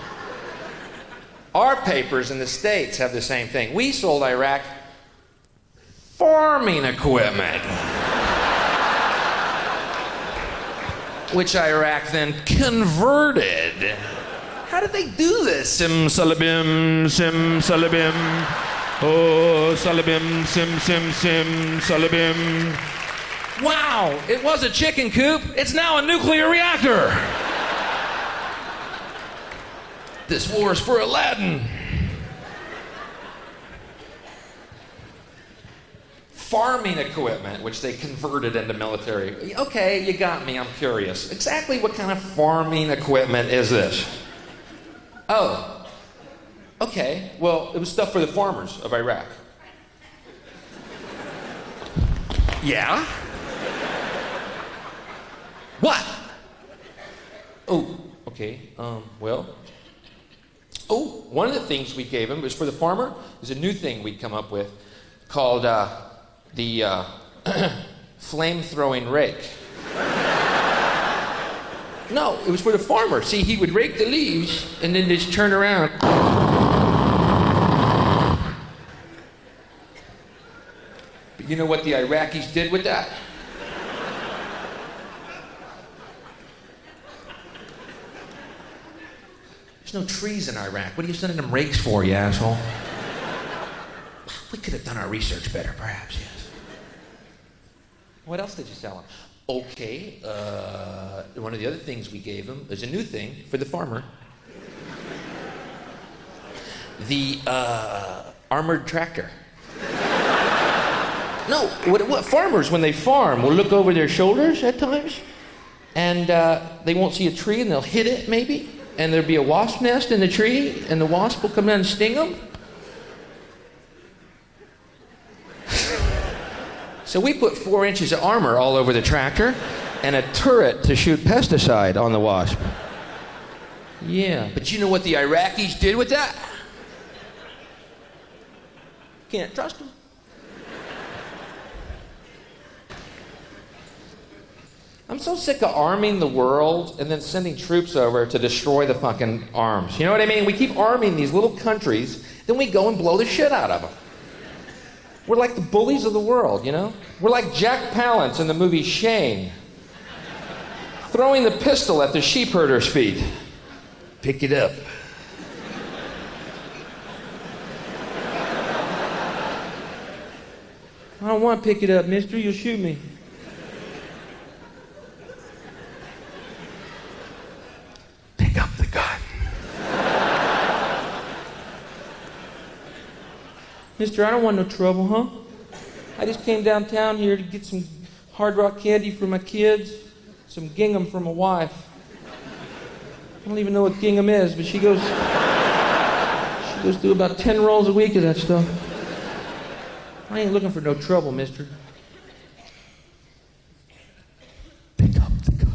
Our papers in the States have the same thing. We sold Iraq farming equipment, which Iraq then converted. How did they do this? Sim-salabim, sim-salabim. Oh, salabim, sim, salabim. Wow, it was a chicken coop. It's now a nuclear reactor. This war is for Aladdin. Farming equipment, which they converted into military. Okay, you got me, I'm curious. Exactly what kind of farming equipment is this? Oh. Okay, well, it was stuff for the farmers of Iraq. Yeah? What? Oh, okay, well. Oh, one of the things we gave him was for the farmer. There's a new thing we'd come up with called the flame-throwing rake. No, it was for the farmer. See, he would rake the leaves and then just turn around. But you know what the Iraqis did with that? There's no trees in Iraq. What are you sending them rakes for, you asshole? We could have done our research better, perhaps, yes. What else did you sell him? Okay, one of the other things we gave him is a new thing for the farmer. The armored tractor. No, what farmers, when they farm, will look over their shoulders at times, and they won't see a tree, and they'll hit it, maybe, and there'll be a wasp nest in the tree, and the wasp will come in and sting them. So we put 4 inches of armor all over the tractor and a turret to shoot pesticide on the wasp. Yeah, but you know what the Iraqis did with that? Can't trust them. I'm so sick of arming the world and then sending troops over to destroy the fucking arms. You know what I mean? We keep arming these little countries, then we go and blow the shit out of them. We're like the bullies of the world, you know? We're like Jack Palance in the movie Shane, throwing the pistol at the sheep herder's feet. Pick it up. I don't want to pick it up, mister. You'll shoot me. Pick up the gun. Mister, I don't want no trouble, huh? I just came downtown here to get some Hard Rock candy for my kids, some gingham for my wife. I don't even know what gingham is, but she goes through about 10 rolls a week of that stuff. I ain't looking for no trouble, mister. Pick up the gun.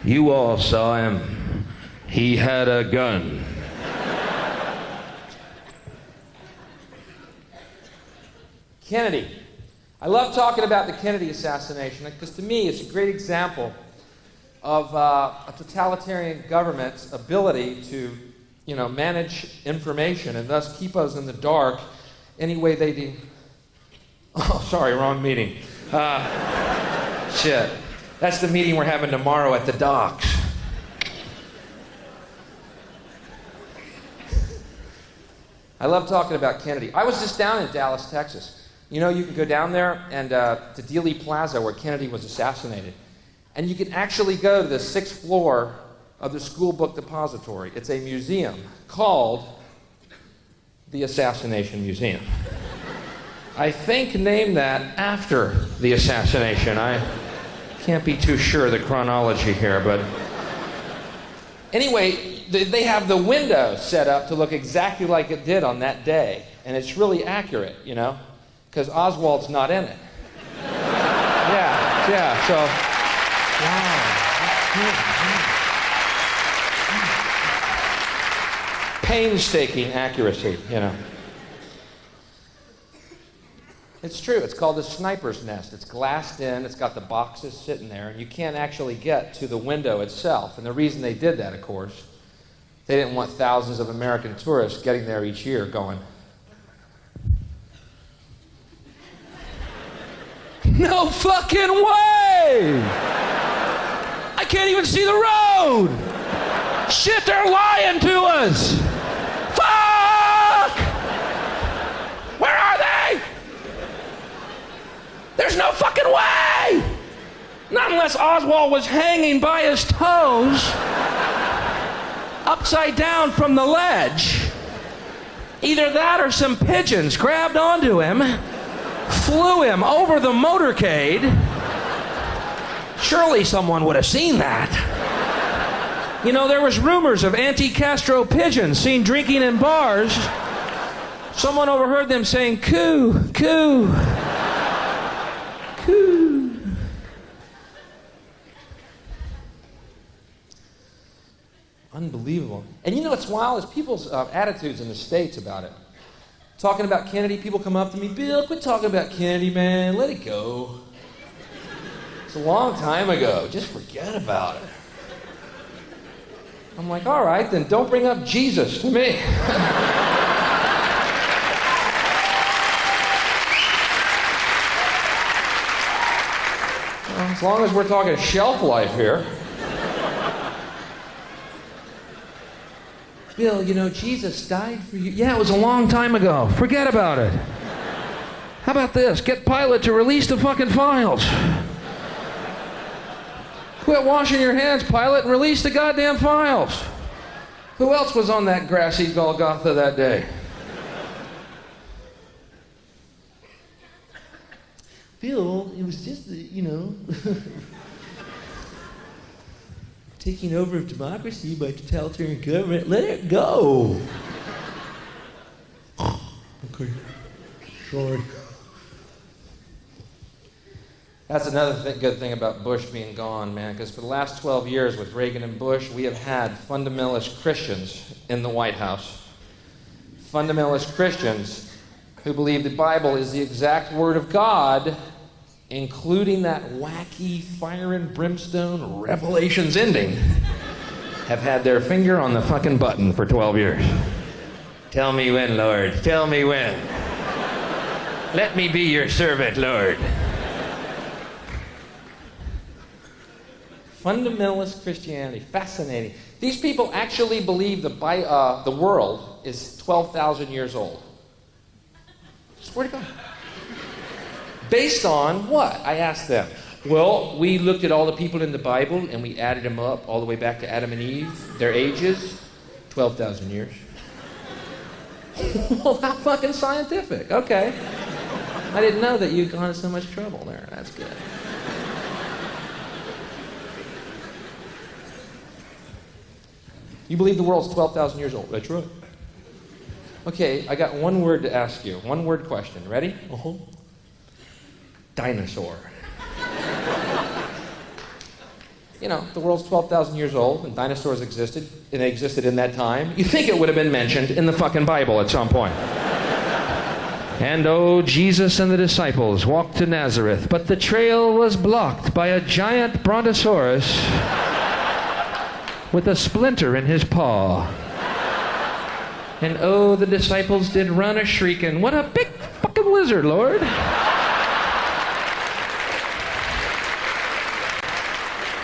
You all saw him. He had a gun. Kennedy. I love talking about the Kennedy assassination because to me it's a great example of a totalitarian government's ability to, manage information and thus keep us in the dark any way they do. Oh, sorry, wrong meeting. Shit. That's the meeting we're having tomorrow at the docks. I love talking about Kennedy. I was just down in Dallas, Texas. You can go down there and to Dealey Plaza where Kennedy was assassinated. And you can actually go to the 6th floor of the School Book Depository. It's a museum called the Assassination Museum. I think named that after the assassination. I can't be too sure of the chronology here, but anyway, they have the window set up to look exactly like it did on that day. And it's really accurate, because Oswald's not in it. Yeah, so, wow. Painstaking accuracy, It's true. It's called a sniper's nest. It's glassed in. It's got the boxes sitting there, and you can't actually get to the window itself. And the reason they did that, of course, they didn't want thousands of American tourists getting there each year going, no fucking way! I can't even see the road! Shit, they're lying to us! Fuck! Where are they? There's no fucking way! Not unless Oswald was hanging by his toes, upside down from the ledge. Either that or some pigeons grabbed onto him, flew him over the motorcade. Surely someone would have seen that. There was rumors of anti-Castro pigeons seen drinking in bars. Someone overheard them saying, coo, coo, coo. Unbelievable. And what's wild is people's attitudes in the States about it. Talking about Kennedy, people come up to me, Bill, quit talking about Kennedy, man. Let it go. It's a long time ago. Just forget about it. I'm like, all right, then don't bring up Jesus to me. Well, as long as we're talking shelf life here. Bill, Jesus died for you. Yeah, it was a long time ago. Forget about it. How about this? Get Pilate to release the fucking files. Quit washing your hands, Pilate, and release the goddamn files. Who else was on that grassy Golgotha that day? Bill, it was just, taking over of democracy by totalitarian government. Let it go. Okay. Sorry. That's another good thing about Bush being gone, man, because for the last 12 years with Reagan and Bush, we have had fundamentalist Christians in the White House. Fundamentalist Christians who believe the Bible is the exact word of God, including that wacky fire and brimstone Revelations ending, have had their finger on the fucking button for 12 years. Tell me when, Lord. Tell me when. Let me be your servant, Lord. Fundamentalist Christianity, fascinating. These people actually believe the world is 12,000 years old. Swear to God. Based on what? I asked them. Well, we looked at all the people in the Bible and we added them up all the way back to Adam and Eve. Their ages, 12,000 years. Well, how fucking scientific. Okay. I didn't know that you'd gone to so much trouble there. That's good. You believe the world's 12,000 years old. That's right. Okay, I got one word to ask you. One word question. Ready? Uh-huh. Dinosaur. You know, the world's 12,000 years old, and dinosaurs existed, and they existed in that time. You think it would have been mentioned in the fucking Bible at some point. And oh, Jesus and the disciples walked to Nazareth, but the trail was blocked by a giant brontosaurus with a splinter in his paw. And oh, the disciples did run a-shrieking, what a big fucking lizard, Lord.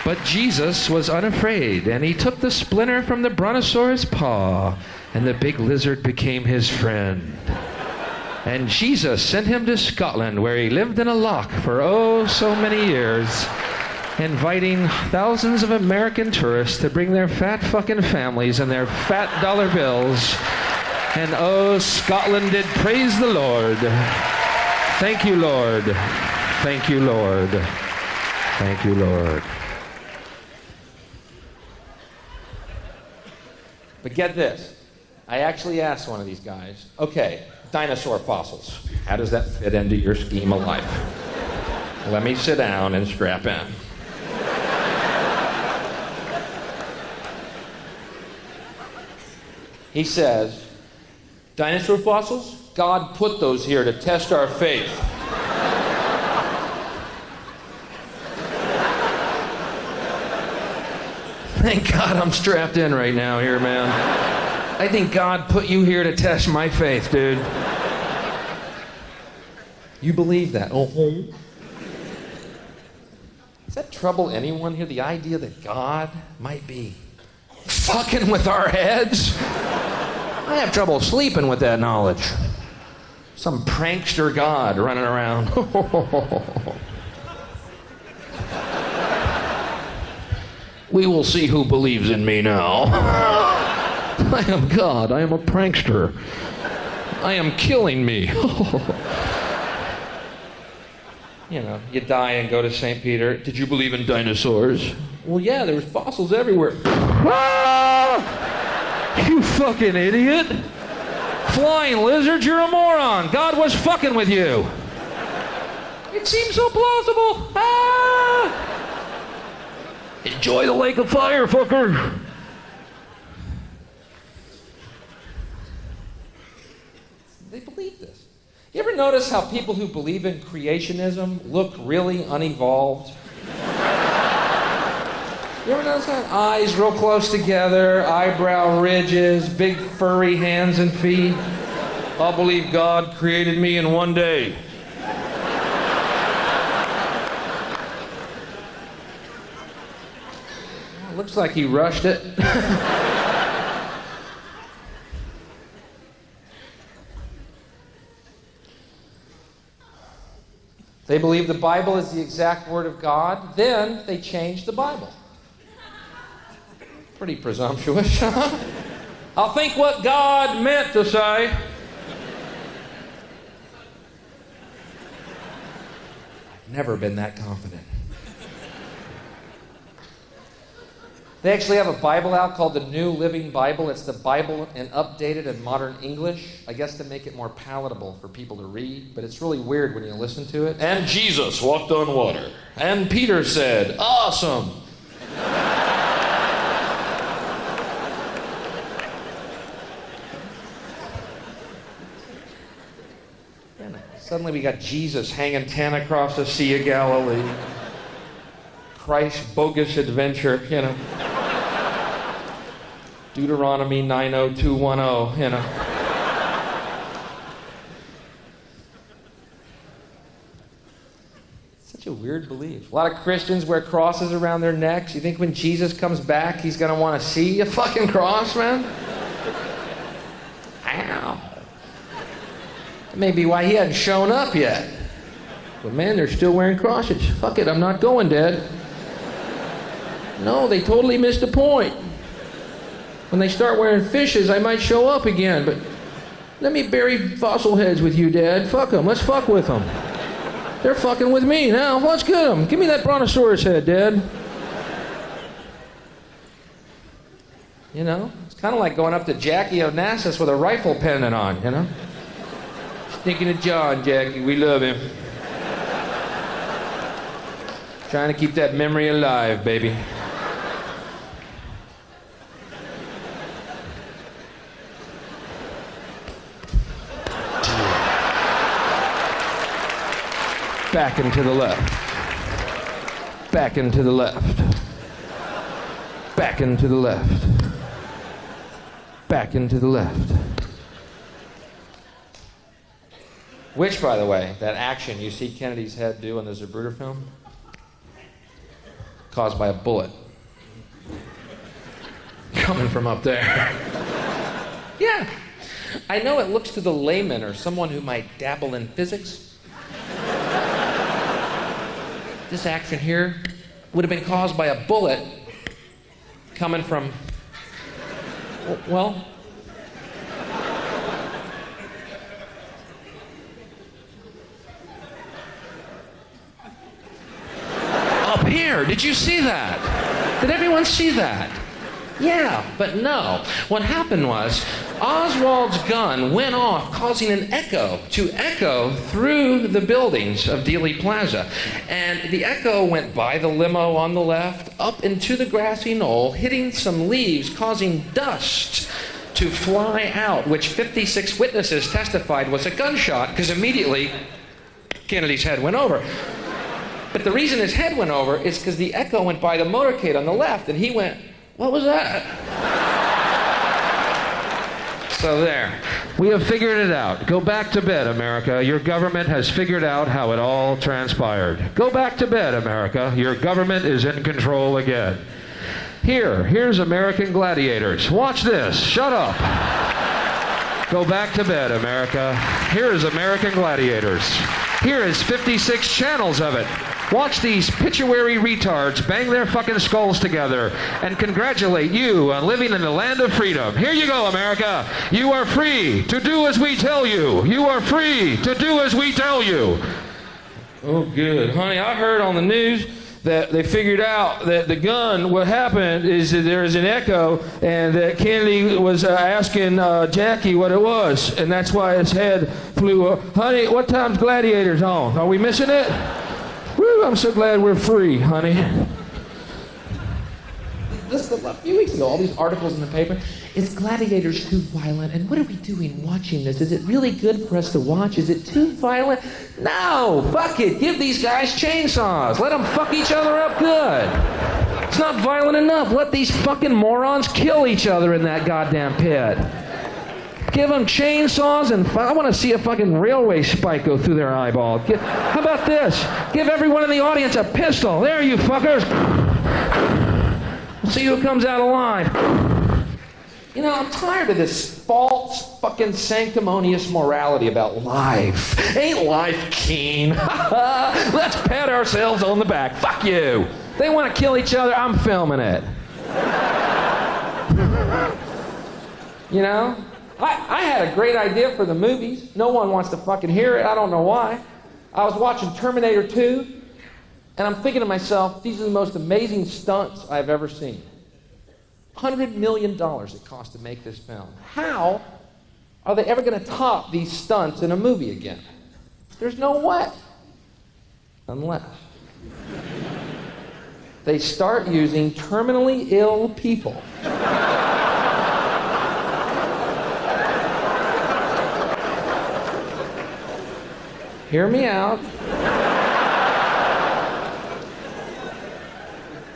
But Jesus was unafraid, and he took the splinter from the brontosaurus' paw, and the big lizard became his friend. And Jesus sent him to Scotland, where he lived in a loch for oh so many years, inviting thousands of American tourists to bring their fat fucking families and their fat dollar bills. And oh, Scotland did praise the Lord. Thank you, Lord. Thank you, Lord. Thank you, Lord. But get this. I actually asked one of these guys, okay, dinosaur fossils. How does that fit into your scheme of life? Let me sit down and strap in. He says, dinosaur fossils? God put those here to test our faith. Thank God I'm strapped in right now here, man. I think God put you here to test my faith, dude. You believe that? Oh. Does that trouble anyone here? The idea that God might be fucking with our heads? I have trouble sleeping with that knowledge. Some prankster God running around. We will see who believes in me now. I am God. I am a prankster. I am killing me. You know, you die and go to St. Peter. Did you believe in dinosaurs? Well, yeah, there was fossils everywhere. Ah! You fucking idiot. Flying lizards, you're a moron. God was fucking with you. It seems so plausible. Ah! Enjoy the lake of fire, fucker. They believe this. You ever notice how people who believe in creationism look really unevolved? You ever notice that? Eyes real close together, eyebrow ridges, big furry hands and feet. I'll believe God created me in one day. Well, looks like he rushed it. They believe the Bible is the exact word of God. Then they changed the Bible. Pretty presumptuous, huh? I'll think what God meant to say. I've never been that confident. They actually have a Bible out called the New Living Bible. It's the Bible in updated and modern English, I guess to make it more palatable for people to read, but it's really weird when you listen to it. And Jesus walked on water. And Peter said, awesome. And suddenly we got Jesus hanging 10 across the Sea of Galilee. Christ's bogus adventure, you know. Deuteronomy 90210, you know. Such a weird belief. A lot of Christians wear crosses around their necks. You think when Jesus comes back, he's going to want to see a fucking cross, man? Ow. That may be why he hadn't shown up yet. But man, they're still wearing crosses. Fuck it, I'm not going, Dad. No, they totally missed the point. When they start wearing fishes, I might show up again, but let me bury fossil heads with you, Dad. Fuck them. Let's fuck with them. They're fucking with me now. Let's get them. Give me that brontosaurus head, Dad. You know, it's kind of like going up to Jackie Onassis with a rifle pendant on, you know? Thinking of John, Jackie. We love him. Trying to keep that memory alive, baby. Back and to the left. Back and to the left. Back and to the left. Back and to the left. Which, by the way, that action you see Kennedy's head do in the Zapruder film, caused by a bullet coming from up there. Yeah. I know it looks to the layman or someone who might dabble in physics. This action here would have been caused by a bullet coming from, well, up here. Did you see that? Did everyone see that? Yeah, but no. What happened was Oswald's gun went off, causing an echo to echo through the buildings of Dealey Plaza. And the echo went by the limo on the left, up into the grassy knoll, hitting some leaves, causing dust to fly out, which 56 witnesses testified was a gunshot, because immediately Kennedy's head went over. But the reason his head went over is because the echo went by the motorcade on the left, and he went, "What was that?" So there. We have figured it out. Go back to bed, America. Your government has figured out how it all transpired. Go back to bed, America. Your government is in control again. Here's American Gladiators. Watch this. Shut up. Go back to bed, America. Here is American Gladiators. Here is 56 channels of it. Watch these pituitary retards bang their fucking skulls together and congratulate you on living in the land of freedom. Here you go, America. You are free to do as we tell you. You are free to do as we tell you. Oh, good. Honey, I heard on the news that they figured out that the gun, what happened is that there is an echo, and that Kennedy was asking Jackie what it was, and that's why his head flew up. Honey, what time's Gladiators on? Are we missing it? Woo, I'm so glad we're free, honey. This a few weeks ago, all these articles in the paper. Is Gladiators too violent? And what are we doing watching this? Is it really good for us to watch? Is it too violent? No! Fuck it! Give these guys chainsaws! Let them fuck each other up good! It's not violent enough. Let these fucking morons kill each other in that goddamn pit. Give them chainsaws and I want to see a fucking railway spike go through their eyeball. How about this? Give everyone in the audience a pistol. There, you fuckers. We'll see who comes out alive. You know, I'm tired of this false fucking sanctimonious morality about life. Ain't life keen? Let's pat ourselves on the back. Fuck you. They want to kill each other. I'm filming it. You know? I had a great idea for the movies. No one wants to fucking hear it. I don't know why. I was watching Terminator 2, and I'm thinking to myself, these are the most amazing stunts I've ever seen. $100 million it cost to make this film. How are they ever going to top these stunts in a movie again? There's no way. Unless they start using terminally ill people. Hear me out.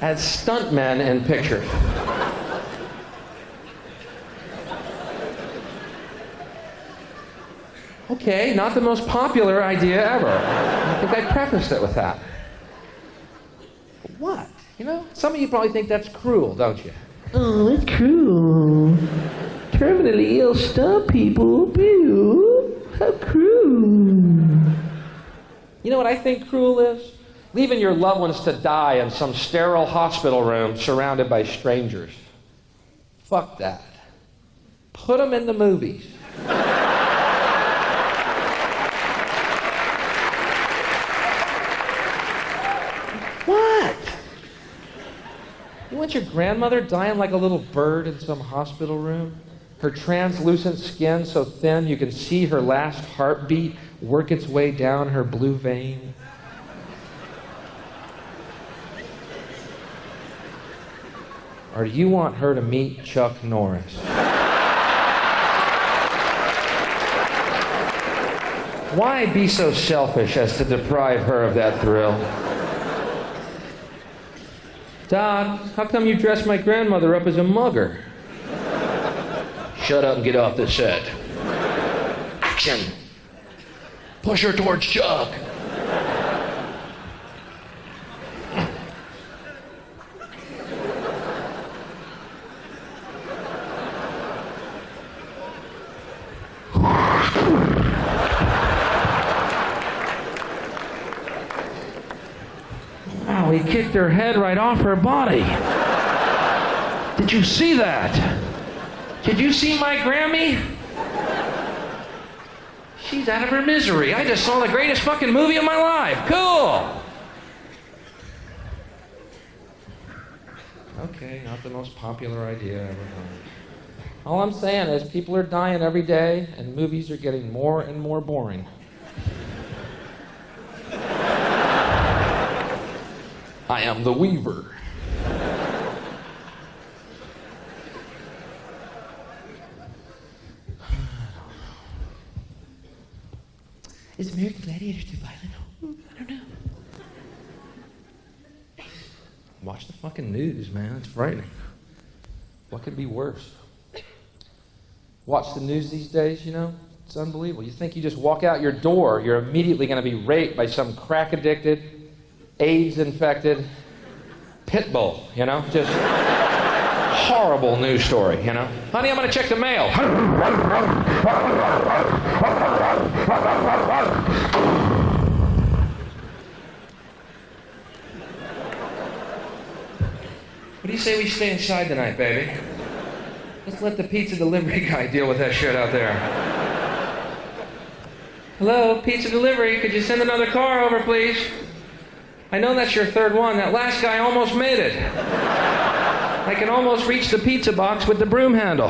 As stuntmen in pictures. Okay, not the most popular idea ever. I think I prefaced it with that. But what? You know, some of you probably think that's cruel, don't you? Oh, it's cruel. Terminally ill stunt people. Boo. How cruel. You know what I think cruel is? Leaving your loved ones to die in some sterile hospital room surrounded by strangers. Fuck that. Put them in the movies. What? You want your grandmother dying like a little bird in some hospital room? Her translucent skin so thin you can see her last heartbeat work its way down her blue vein? Or do you want her to meet Chuck Norris? Why be so selfish as to deprive her of that thrill? Doc, how come you dressed my grandmother up as a mugger? Shut up and get off the set. Action! Push her towards Chuck. Wow, he kicked her head right off her body. Did you see that? Did you see my Grammy? She's out of her misery. I just saw the greatest fucking movie of my life. Cool. Okay, not the most popular idea ever heard. All I'm saying is people are dying every day and movies are getting more and more boring. I am the Weaver. Is American Gladiator too violent? I don't know. Watch the fucking news, man. It's frightening. What could be worse? Watch the news these days, you know? It's unbelievable. You think you just walk out your door, you're immediately going to be raped by some crack-addicted, AIDS-infected pit bull, you know? Just horrible news story, you know? Honey, I'm going to check the mail. What do you say we stay inside tonight, baby? Let's let the pizza delivery guy deal with that shit out there. Hello, pizza delivery. Could you send another car over, please? I know that's your third one. That last guy almost made it. I can almost reach the pizza box with the broom handle.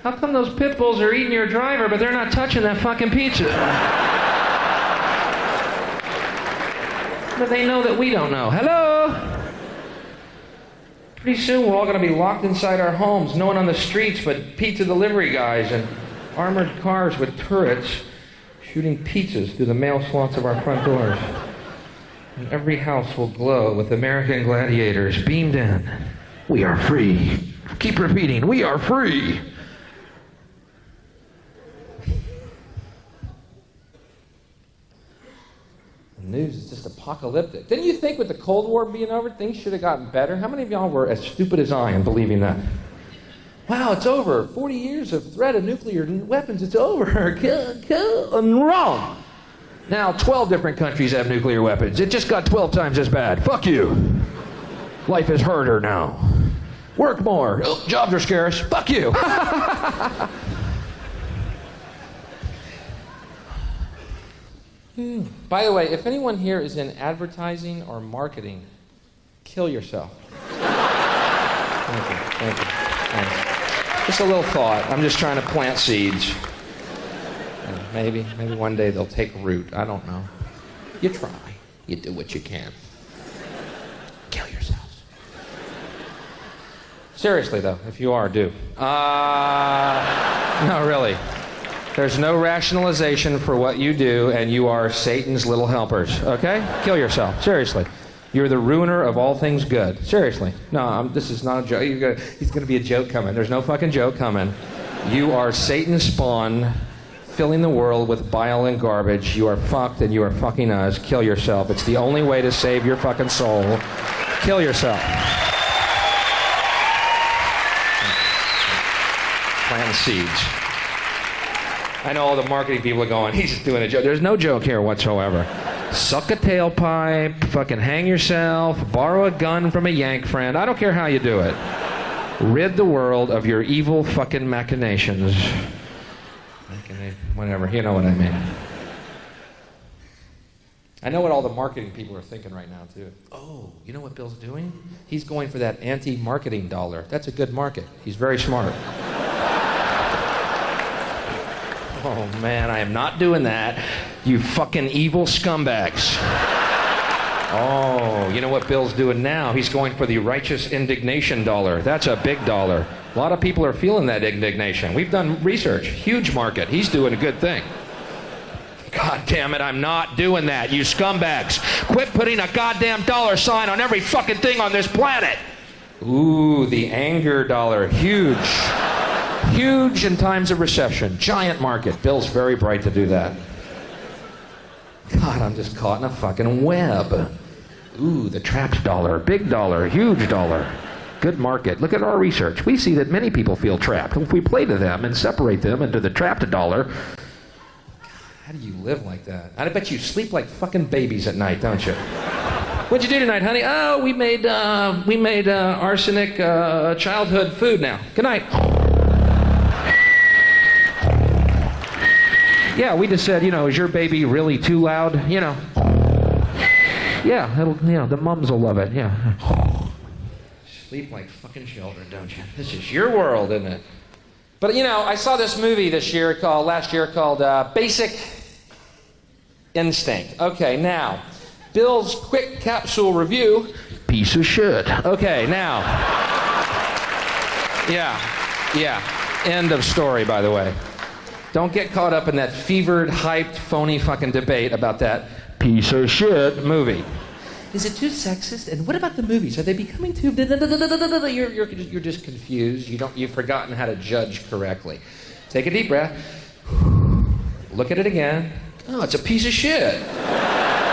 How come those pit bulls are eating your driver, but they're not touching that fucking pizza? But they know that we don't know. Hello? Pretty soon we're all going to be locked inside our homes, no one on the streets but pizza delivery guys and armored cars with turrets shooting pizzas through the mail slots of our front doors. And every house will glow with American gladiators beamed in. We are free. Keep repeating, we are free. The news is just apocalyptic. Didn't you think with the Cold War being over, things should have gotten better? How many of y'all were as stupid as I in believing that? Wow, it's over. 40 years of threat of nuclear weapons, it's over. I'm wrong. Now 12 different countries have nuclear weapons. It just got 12 times as bad. Fuck you. Life is harder now. Work more. Oh, jobs are scarce. Fuck you. By the way, if anyone here is in advertising or marketing, kill yourself. Thank you. Thank you. Thanks. Just a little thought. I'm just trying to plant seeds. And maybe one day they'll take root. I don't know. You try. You do what you can. Kill yourselves. Seriously, though, if you are, do. No, really. There's no rationalization for what you do, and you are Satan's little helpers, okay? Kill yourself, seriously. You're the ruiner of all things good. Seriously. No, this is not a joke. He's going to be a joke coming. There's no fucking joke coming. You are Satan's spawn, filling the world with bile and garbage. You are fucked, and you are fucking us. Kill yourself. It's the only way to save your fucking soul. Kill yourself. Plant seeds. I know all the marketing people are going, he's just doing a joke. There's no joke here whatsoever. Suck a tailpipe, fucking hang yourself, borrow a gun from a yank friend. I don't care how you do it. Rid the world of your evil fucking machinations. Whatever, you know what I mean. I know what all the marketing people are thinking right now, too. Oh, you know what Bill's doing? He's going for that anti-marketing dollar. That's a good market. He's very smart. Oh, man, I am not doing that. You fucking evil scumbags. Oh, you know what Bill's doing now? He's going for the righteous indignation dollar. That's a big dollar. A lot of people are feeling that indignation. We've done research. Huge market. He's doing a good thing. God damn it, I'm not doing that, you scumbags. Quit putting a goddamn dollar sign on every fucking thing on this planet. Ooh, the anger dollar. Huge. Huge in times of recession. Giant market. Bill's very bright to do that. God, I'm just caught in a fucking web. Ooh, the trapped dollar. Big dollar. Huge dollar. Good market. Look at our research. We see that many people feel trapped. If we play to them and separate them into the trapped dollar, how do you live like that? I bet you sleep like fucking babies at night, don't you? What'd you do tonight, honey? Oh, we made arsenic childhood food now. Good night. Yeah, we just said, is your baby really too loud? Yeah, the mums will love it. Yeah. Sleep like fucking children, don't you? This is your world, isn't it? But I saw this movie last year called Basic Instinct. Okay, now, Bill's quick capsule review. Piece of shit. Okay, now. Yeah. End of story, by the way. Don't get caught up in that fevered, hyped, phony fucking debate about that piece of shit movie. Is it too sexist? And what about the movies? Are they becoming too... You're just confused. You've forgotten how to judge correctly. Take a deep breath. Look at it again. Oh, it's a piece of shit.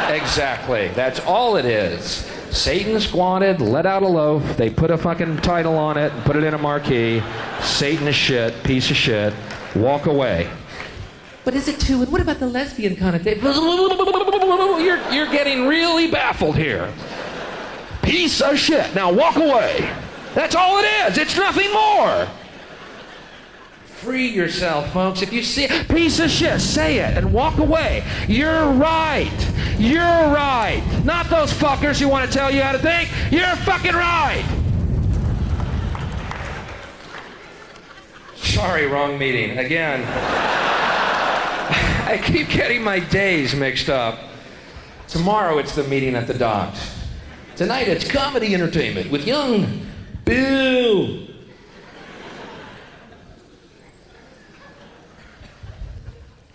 Exactly. That's all it is. Satan squatted, let out a loaf. They put a fucking title on it and put it in a marquee. Satan is shit, piece of shit. Walk away. But is it too? And what about the lesbian connotation? You're getting really baffled here. Piece of shit. Now walk away. That's all it is. It's nothing more. Free yourself, folks. If you see a piece of shit, say it and walk away. You're right. You're right. Not those fuckers who want to tell you how to think. You're fucking right. Sorry, wrong meeting. Again. I keep getting my days mixed up. Tomorrow it's the meeting at the docks. Tonight it's comedy entertainment with young Bill.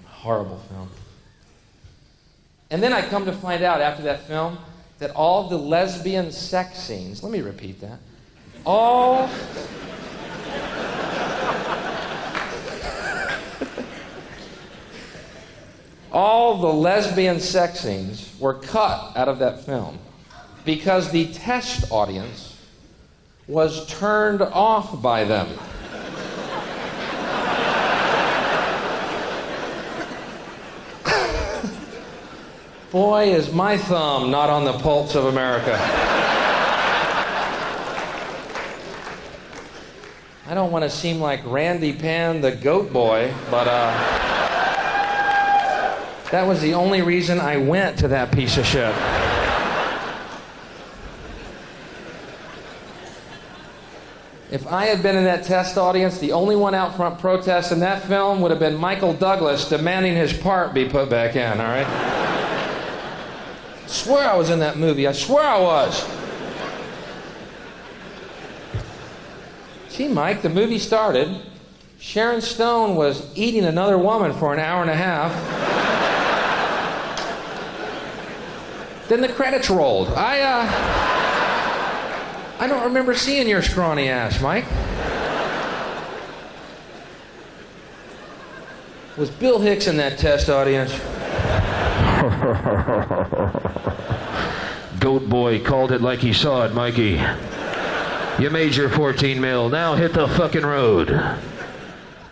Horrible film. And then I come to find out after that film that all the lesbian sex scenes, let me repeat that, all the lesbian sex scenes were cut out of that film because the test audience was turned off by them. Boy, is my thumb not on the pulse of America. I don't want to seem like Randy Pan the goat boy, but that was the only reason I went to that piece of shit. If I had been in that test audience, the only one out front protesting that film would have been Michael Douglas demanding his part be put back in, all right? I swear I was in that movie. I swear I was. See, Mike, the movie started. Sharon Stone was eating another woman for an hour and a half. Then the credits rolled. I don't remember seeing your scrawny ass, Mike. Was Bill Hicks in that test audience? Goat boy called it like he saw it, Mikey. You made your 14 mil, now hit the fucking road.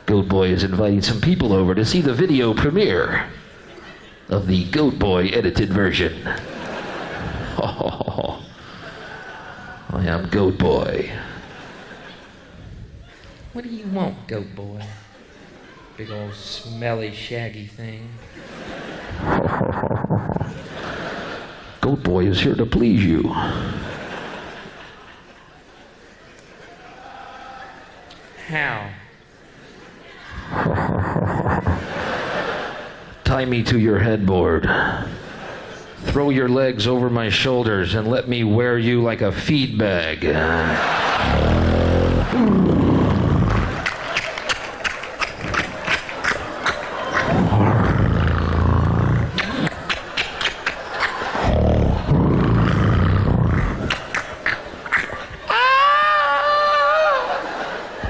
Goat boy is inviting some people over to see the video premiere of the Goat Boy edited version. I am Goat Boy. What do you want, Goat Boy? Big old smelly, shaggy thing. Goat Boy is here to please you. How? Tie me to your headboard. Throw your legs over my shoulders and let me wear you like a feed bag.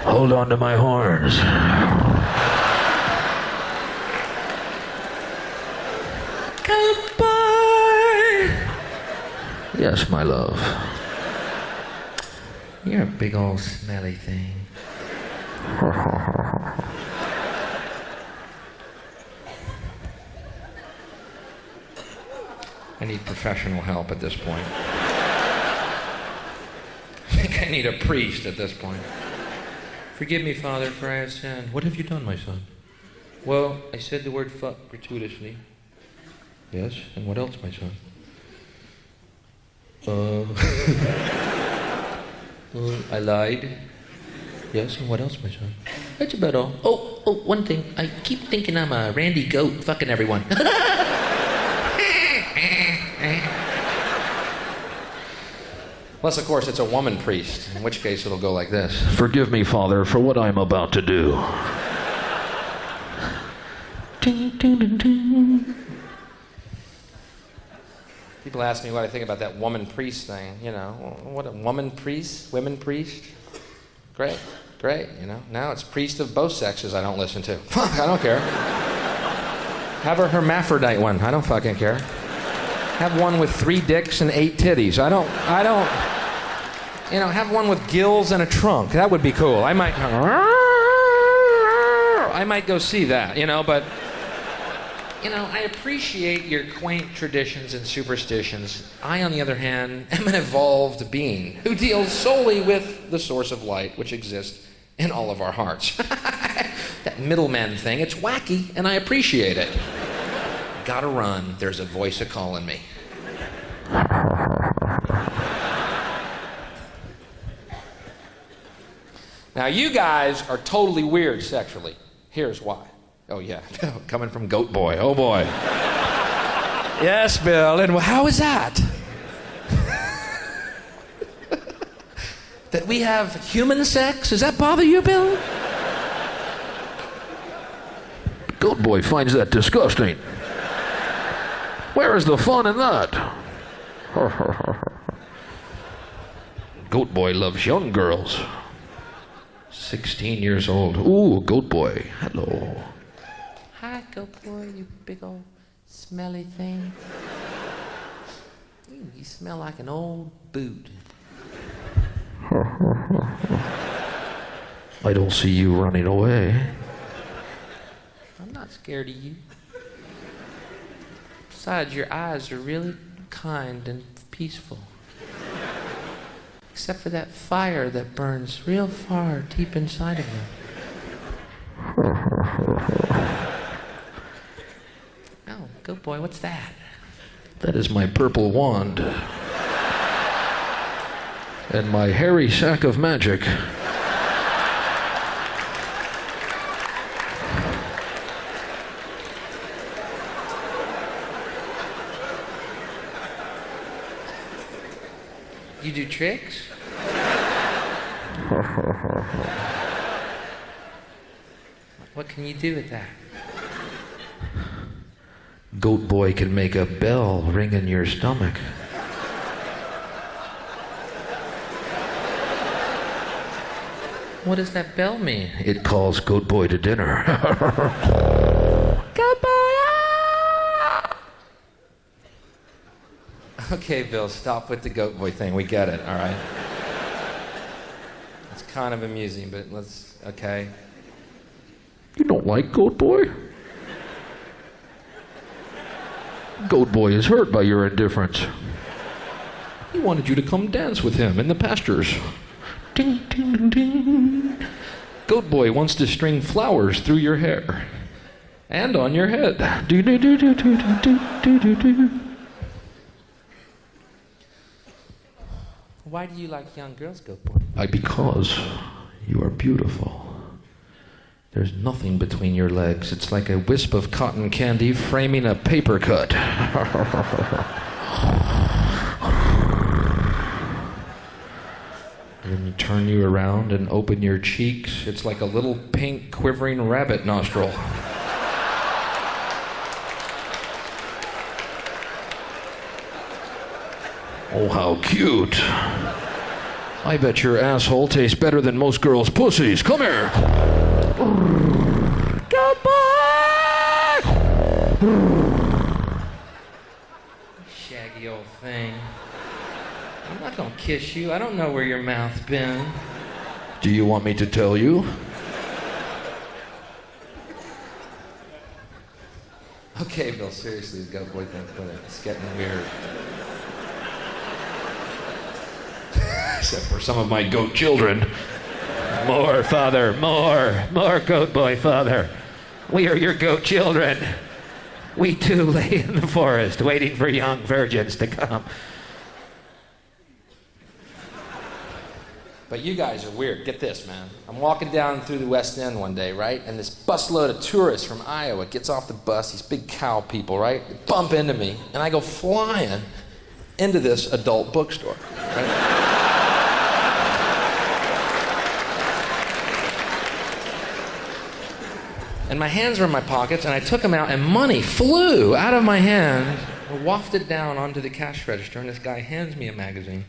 Hold on to my horns. Yes, my love. You're a big old smelly thing. I need professional help at this point. I think I need a priest at this point. Forgive me, Father, for I have sinned. What have you done, my son? Well, I said the word fuck gratuitously. Yes, and what else, my son? I lied. Yes, and what else, my son? That's about all. Oh, one thing. I keep thinking I'm a Randy Goat fucking everyone. Unless, of course, it's a woman priest, in which case it'll go like this. Forgive me, Father, for what I'm about to do. People ask me what I think about that woman priest thing. You know, what a woman priest, women priest. Great, you know. Now it's priest of both sexes I don't listen to. Fuck, I don't care. Have a hermaphrodite one. I don't fucking care. Have one with 3 dicks and 8 titties. I don't, you know, have one with gills and a trunk. That would be cool. I might go see that, you know, but, you know, I appreciate your quaint traditions and superstitions. I, on the other hand, am an evolved being who deals solely with the source of light which exists in all of our hearts. That middleman thing, it's wacky, and I appreciate it. Gotta run. There's a voice a-calling me. Now, you guys are totally weird sexually. Here's why. Oh, yeah. Coming from Goat Boy. Oh, boy. Yes, Bill. And how is that? That we have human sex? Does that bother you, Bill? Goat Boy finds that disgusting. Where is the fun in that? Goat Boy loves young girls. 16 years old. Ooh, Goat Boy. Hello. Hi, Goat Boy, you big old smelly thing. Ooh, you smell like an old boot. I don't see you running away. I'm not scared of you. Besides, your eyes are really kind and peaceful. Except for that fire that burns real far deep inside of them. Oh, Goat Boy, what's that? That is my purple wand. And my hairy sack of magic. You do tricks? What can you do with that? Goat Boy can make a bell ring in your stomach. What does that bell mean? It calls Goat Boy to dinner. Goat Boy! Okay, Bill, stop with the Goat Boy thing. We get it, all right? It's kind of amusing, but let's, okay. You don't like Goat Boy? Goat Boy is hurt by your indifference. He wanted you to come dance with him in the pastures. Ding, ding, ding. Goat Boy wants to string flowers through your hair and on your head. Do do do do do do do do do. Why do you like young girls, Goat Boy? Because you are beautiful. There's nothing between your legs. It's like a wisp of cotton candy framing a paper cut. and you turn you around and open your cheeks. It's like a little pink quivering rabbit nostril. Oh, how cute. I bet your asshole tastes better than most girls' pussies. Come here. Go back! Shaggy old thing. I'm not gonna kiss you. I don't know where your mouth's been. Do you want me to tell you? Okay, Bill, seriously, the goat boy thing, it's getting weird. Except for some of my goat children. More, father, more goat boy, father. We are your goat children. We too lay in the forest waiting for young virgins to come. But you guys are weird. Get this, man. I'm walking down through the West End one day, right? And this busload of tourists from Iowa gets off the bus, these big cow people, right? They bump into me, and I go flying into this adult bookstore, right? And my hands were in my pockets, and I took them out, and money flew out of my hand, wafted down onto the cash register, and this guy hands me a magazine.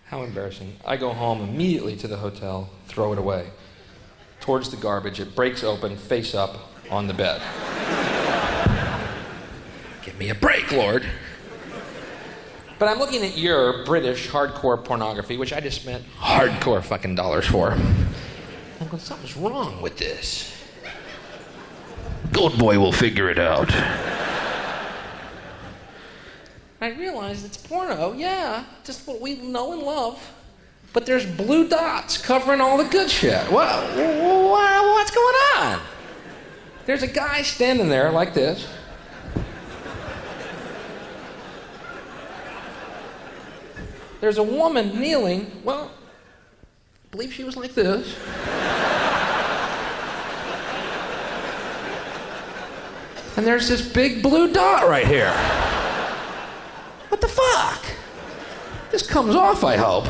How embarrassing. I go home immediately to the hotel, throw it away. Towards the garbage, it breaks open, face up, on the bed. Give me a break, Lord. But I'm looking at your British hardcore pornography, which I just spent hardcore fucking dollars for. I'm going, something's wrong with this. Goat boy will figure it out. I realized it's porno, yeah, just what we know and love. But there's blue dots covering all the good shit. What's going on? There's a guy standing there like this. There's a woman kneeling, well, I believe she was like this. And there's this big blue dot right here. What the fuck? This comes off, I hope.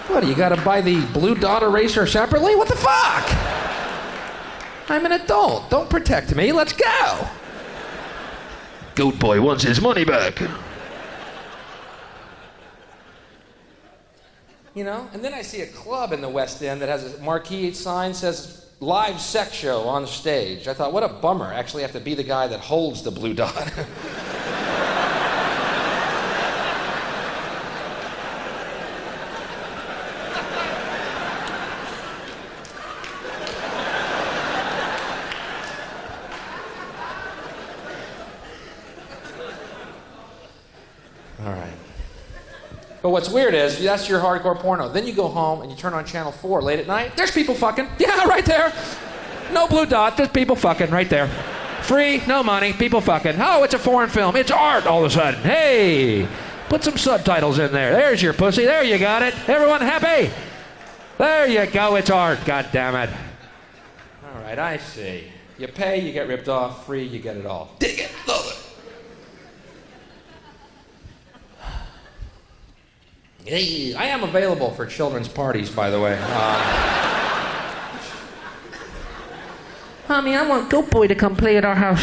What, do you gotta buy the blue dot eraser separately? What the fuck? I'm an adult. Don't protect me. Let's go. Goat boy wants his money back. You know? And then I see a club in the West End that has a marquee sign says live sex show on stage. I thought, what a bummer. I actually have to be the guy that holds the blue dot. All right. But what's weird is, that's your hardcore porno. Then you go home and you turn on Channel 4 late at night. There's people fucking. Yeah, right there. No blue dot, there's people fucking right there. Free, no money, people fucking. Oh, it's a foreign film. It's art all of a sudden. Hey, put some subtitles in there. There's your pussy. There, you got it. Everyone happy? There you go. It's art. God damn it. All right, I see. You pay, you get ripped off. Free, you get it all. Dig it. Love it. Hey, I am available for children's parties, by the way. Mommy, I want Goat Boy to come play at our house.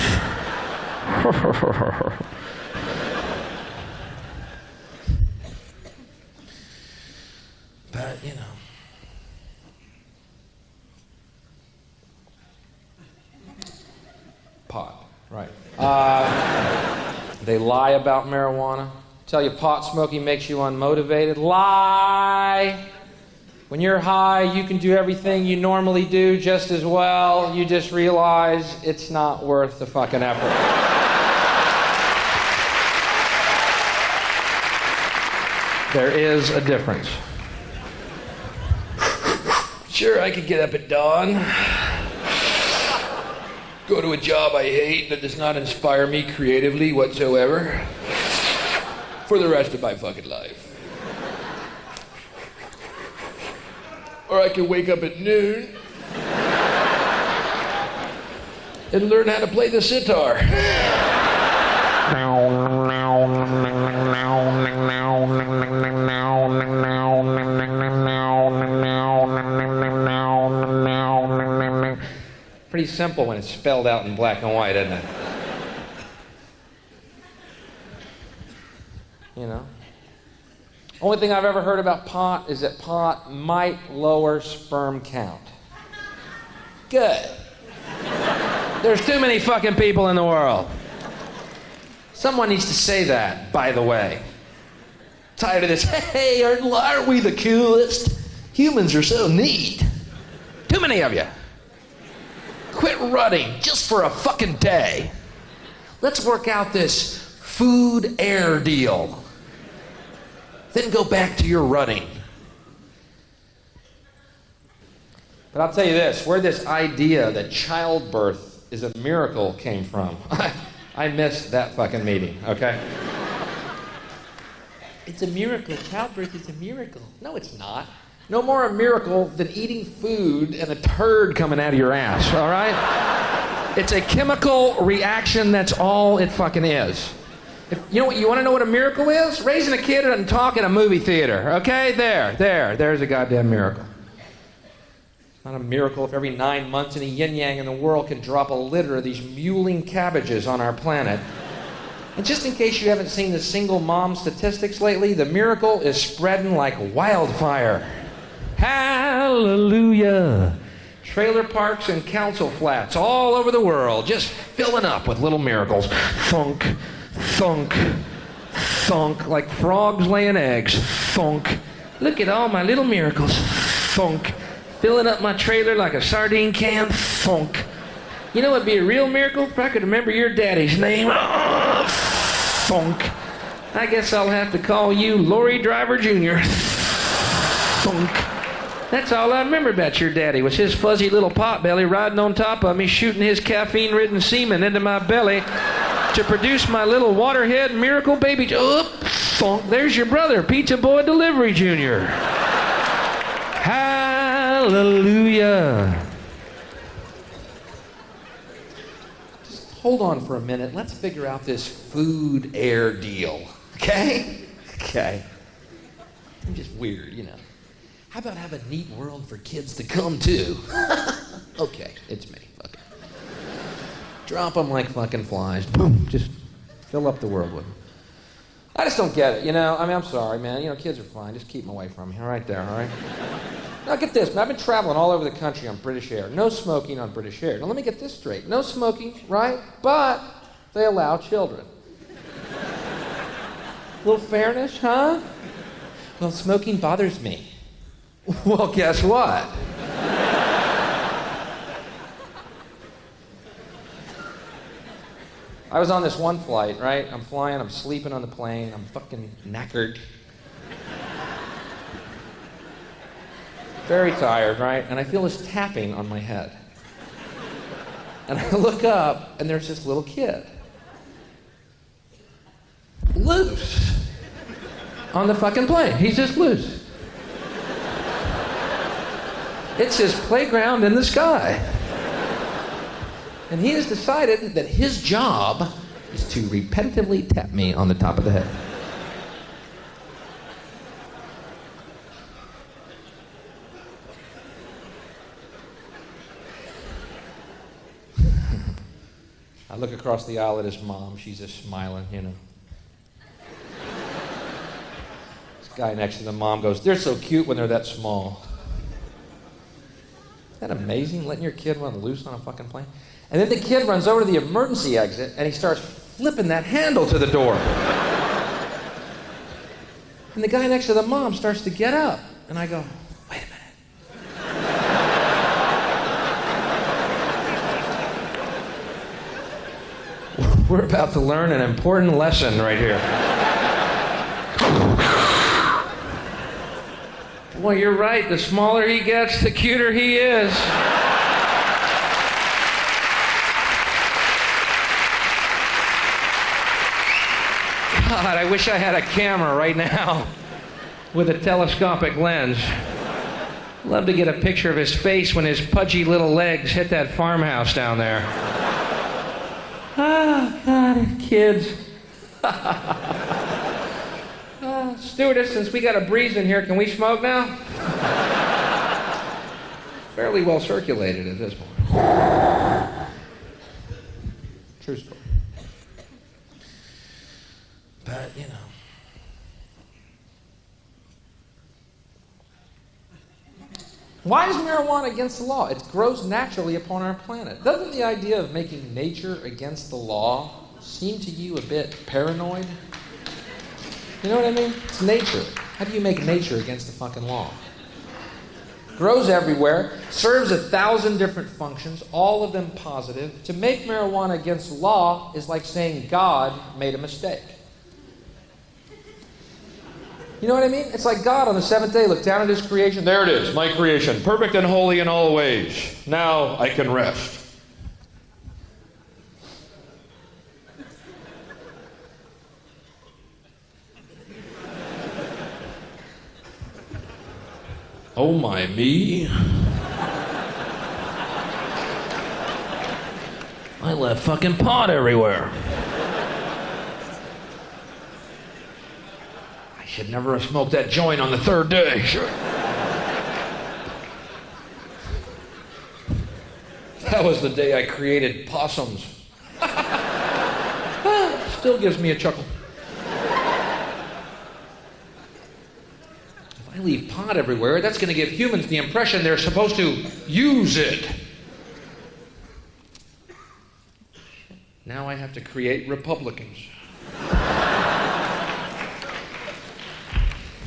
But, you know. Pot, right. They lie about marijuana. Tell you pot smoking makes you unmotivated. Lie! When you're high, you can do everything you normally do just as well. You just realize it's not worth the fucking effort. There is a difference. Sure, I could get up at dawn, go to a job I hate that does not inspire me creatively whatsoever for the rest of my fucking life. Or I can wake up at noon and learn how to play the sitar. pretty simple when it's spelled out in black and white, isn't it? You know? Only thing I've ever heard about pot is that pot might lower sperm count. Good. There's too many fucking people in the world. Someone needs to say that, by the way. Tired of this, hey, aren't we the coolest? Humans are so neat. Too many of you. Quit rutting just for a fucking day. Let's work out this food air deal. Then go back to your rutting. But I'll tell you this, where this idea that childbirth is a miracle came from, I missed that fucking meeting, okay? It's a miracle. Childbirth is a miracle. No, it's not. No more a miracle than eating food and a turd coming out of your ass, all right? It's a chemical reaction, that's all it fucking is. You know what? You want to know what a miracle is? Raising a kid and talk in a movie theater. Okay, there's a goddamn miracle. It's not a miracle if every 9 months any yin-yang in the world can drop a litter of these mewling cabbages on our planet. And just in case you haven't seen the single mom statistics lately, the miracle is spreading like wildfire. Hallelujah. Trailer parks and council flats all over the world just filling up with little miracles. Thunk. Thunk, thunk, like frogs laying eggs. Thunk. Look at all my little miracles. Thunk. Filling up my trailer like a sardine can. Thunk. You know what'd be a real miracle? If I could remember your daddy's name. Thunk. I guess I'll have to call you Lorry Driver Jr. Thunk. That's all I remember about your daddy was his fuzzy little potbelly riding on top of me, shooting his caffeine-ridden semen into my belly to produce my little waterhead miracle baby. Thunk. There's your brother, Pizza Boy Delivery Jr. Hallelujah. Just hold on for a minute. Let's figure out this food air deal. Okay? Okay. I'm just weird, you know. How about have a neat world for kids to come to? Okay, it's me. Fuck it. Drop them like fucking flies. Boom. Just fill up the world with them. I just don't get it, you know? I mean, I'm sorry, man. You know, kids are fine. Just keep them away from me. All right there, all right? Now, get this. I've been traveling all over the country on British Air. No smoking on British Air. Now, let me get this straight. No smoking, right? But they allow children. A little fairness, huh? Well, smoking bothers me. Well, guess what? I was on this one flight, right? I'm flying, I'm sleeping on the plane, I'm fucking knackered. Very tired, right? And I feel this tapping on my head. And I look up, and there's this little kid. Loose. On the fucking plane. He's just loose. It's his playground in the sky. And he has decided that his job is to repetitively tap me on the top of the head. I look across the aisle at his mom. She's just smiling, you know. This guy next to the mom goes, "They're so cute when they're that small." Isn't that amazing, letting your kid run loose on a fucking plane? And then the kid runs over to the emergency exit and he starts flipping that handle to the door. And the guy next to the mom starts to get up. And I go, wait a minute. We're about to learn an important lesson right here. Well, you're right. The smaller he gets, the cuter he is. God, I wish I had a camera right now with a telescopic lens. Love to get a picture of his face when his pudgy little legs hit that farmhouse down there. Oh, God, kids. Stewardess, since we got a breeze in here, can we smoke now? fairly well circulated at this point. True story. But, you know. Why is marijuana against the law? It grows naturally upon our planet. Doesn't the idea of making nature against the law seem to you a bit paranoid? You know what I mean? It's nature. How do you make nature against the fucking law? Grows everywhere, serves 1,000 different functions, all of them positive. To make marijuana against the law is like saying God made a mistake. You know what I mean? It's like God on the seventh day looked down at his creation. There it is, my creation, perfect and holy in all ways. Now I can rest. Oh my me. I left fucking pot everywhere. I should never have smoked that joint on the third day. Sure. That was the day I created possums. Still gives me a chuckle. If I leave pot everywhere, that's going to give humans the impression they're supposed to use it. Now I have to create Republicans.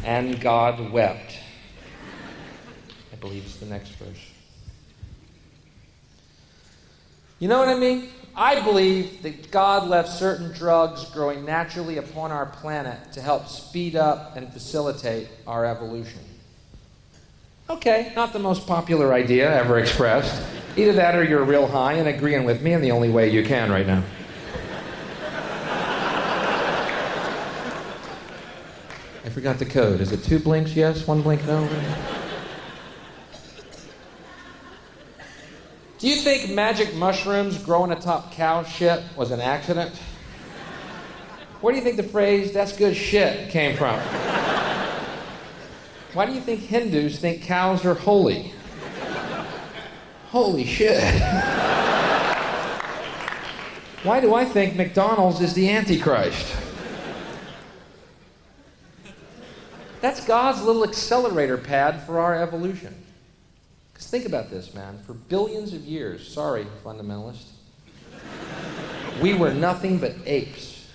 And God wept. I believe it's the next verse. You know what I mean? I believe that God left certain drugs growing naturally upon our planet to help speed up and facilitate our evolution. Okay, not the most popular idea ever expressed. Either that or you're real high and agreeing with me in the only way you can right now. I forgot the code. Is it 2 blinks yes, 1 blink no? Do you think magic mushrooms growing atop cow shit was an accident? Where do you think the phrase, that's good shit, came from? Why do you think Hindus think cows are holy? Holy shit. Why do I think McDonald's is the Antichrist? That's God's little accelerator pad for our evolution. Because think about this, man. For billions of years, sorry, fundamentalist, we were nothing but apes.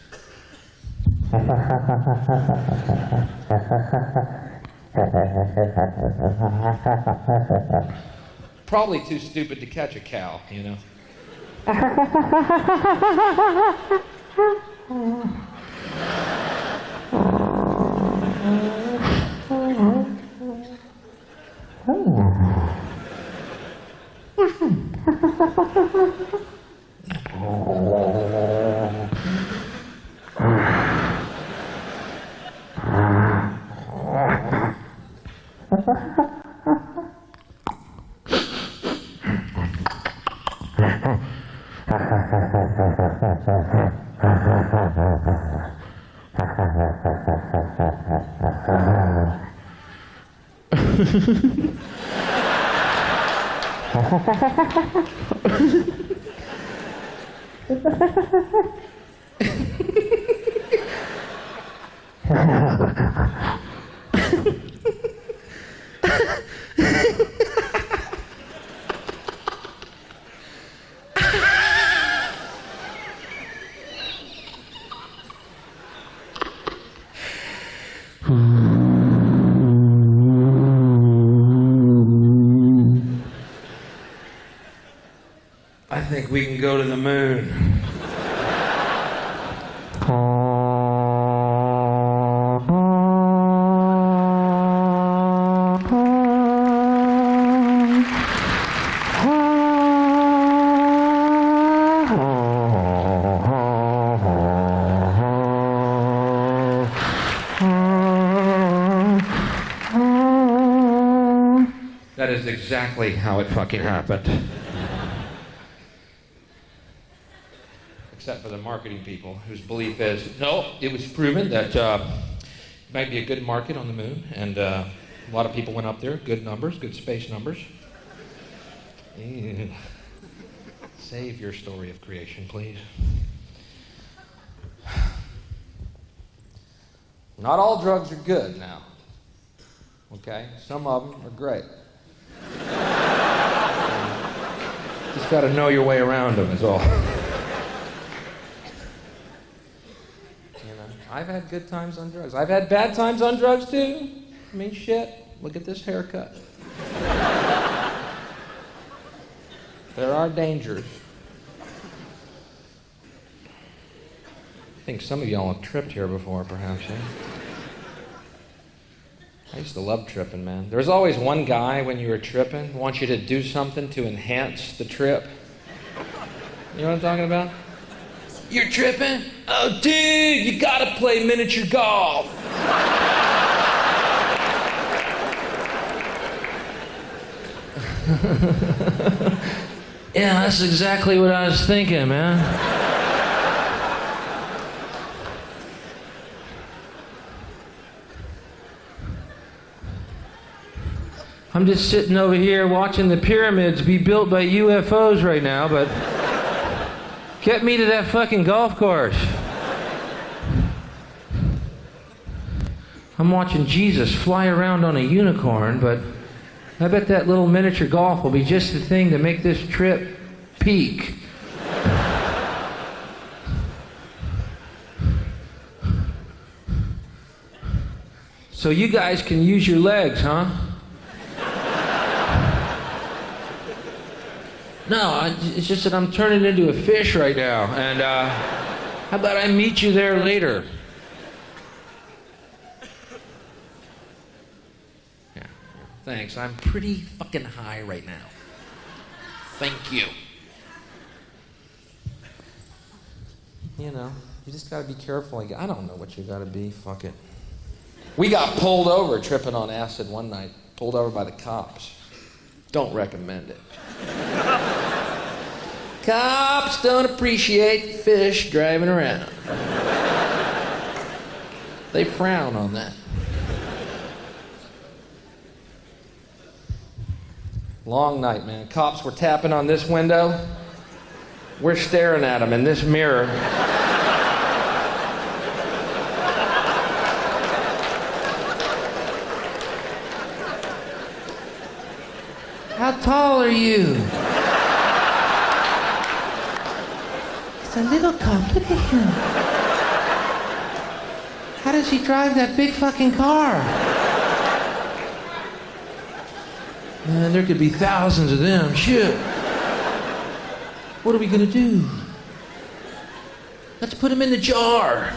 Probably too stupid to catch a cow, you know? I think we can go to the moon. That is exactly how it fucking happened. Except for the marketing people, whose belief is, no, it was proven that it might be a good market on the moon, and a lot of people went up there, good numbers, good space numbers. Ew. Save your story of creation, please. Not all drugs are good now. Okay? Some of them are great. Just got to know your way around them, is all. I've had good times on drugs. I've had bad times on drugs, too. I mean, shit. Look at this haircut. There are dangers. I think some of y'all have tripped here before, perhaps, eh? I used to love tripping, man. There was always one guy when you were tripping who wants you to do something to enhance the trip. You know what I'm talking about? You're tripping? Oh, dude, you gotta play miniature golf. Yeah, that's exactly what I was thinking, man. I'm just sitting over here watching the pyramids be built by UFOs right now, but get me to that fucking golf course. I'm watching Jesus fly around on a unicorn, but I bet that little miniature golf will be just the thing to make this trip peak. So you guys can use your legs, huh? No, it's just that I'm turning into a fish right now, and how about I meet you there later? Yeah, thanks. I'm pretty fucking high right now. Thank you. You know, you just gotta be careful. I don't know what you gotta be. Fuck it. We got pulled over tripping on acid one night. Pulled over by the cops. Don't recommend it. Cops don't appreciate fish driving around. They frown on that. Long night, man. Cops were tapping on this window. We're staring at them in this mirror. How tall are you? It's a little cop. Look at him. How does he drive that big fucking car? Man, there could be thousands of them. Shit. What are we gonna do? Let's put him in the jar.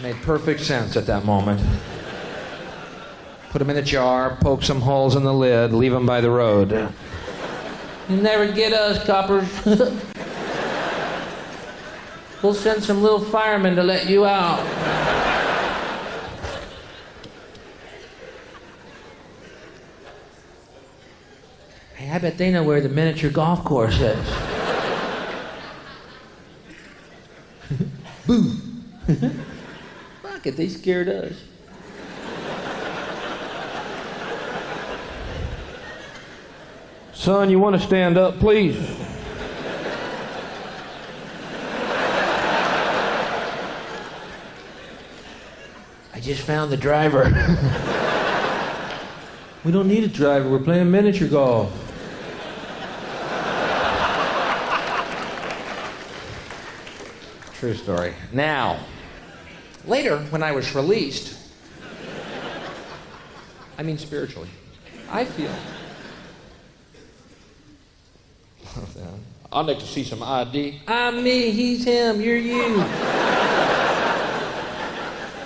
Made perfect sense at that moment. Put them in a jar, poke some holes in the lid, leave them by the road. You never get us, coppers. We'll send some little firemen to let you out. Hey, I bet they know where the miniature golf course is. Boo. Fuck it, they scared us. Son, you want to stand up, please? I just found the driver. We don't need a driver. We're playing miniature golf. True story. Now, later, when I was released, I mean spiritually, I feel... I'd like to see some ID. I'm me, he's him, you're you.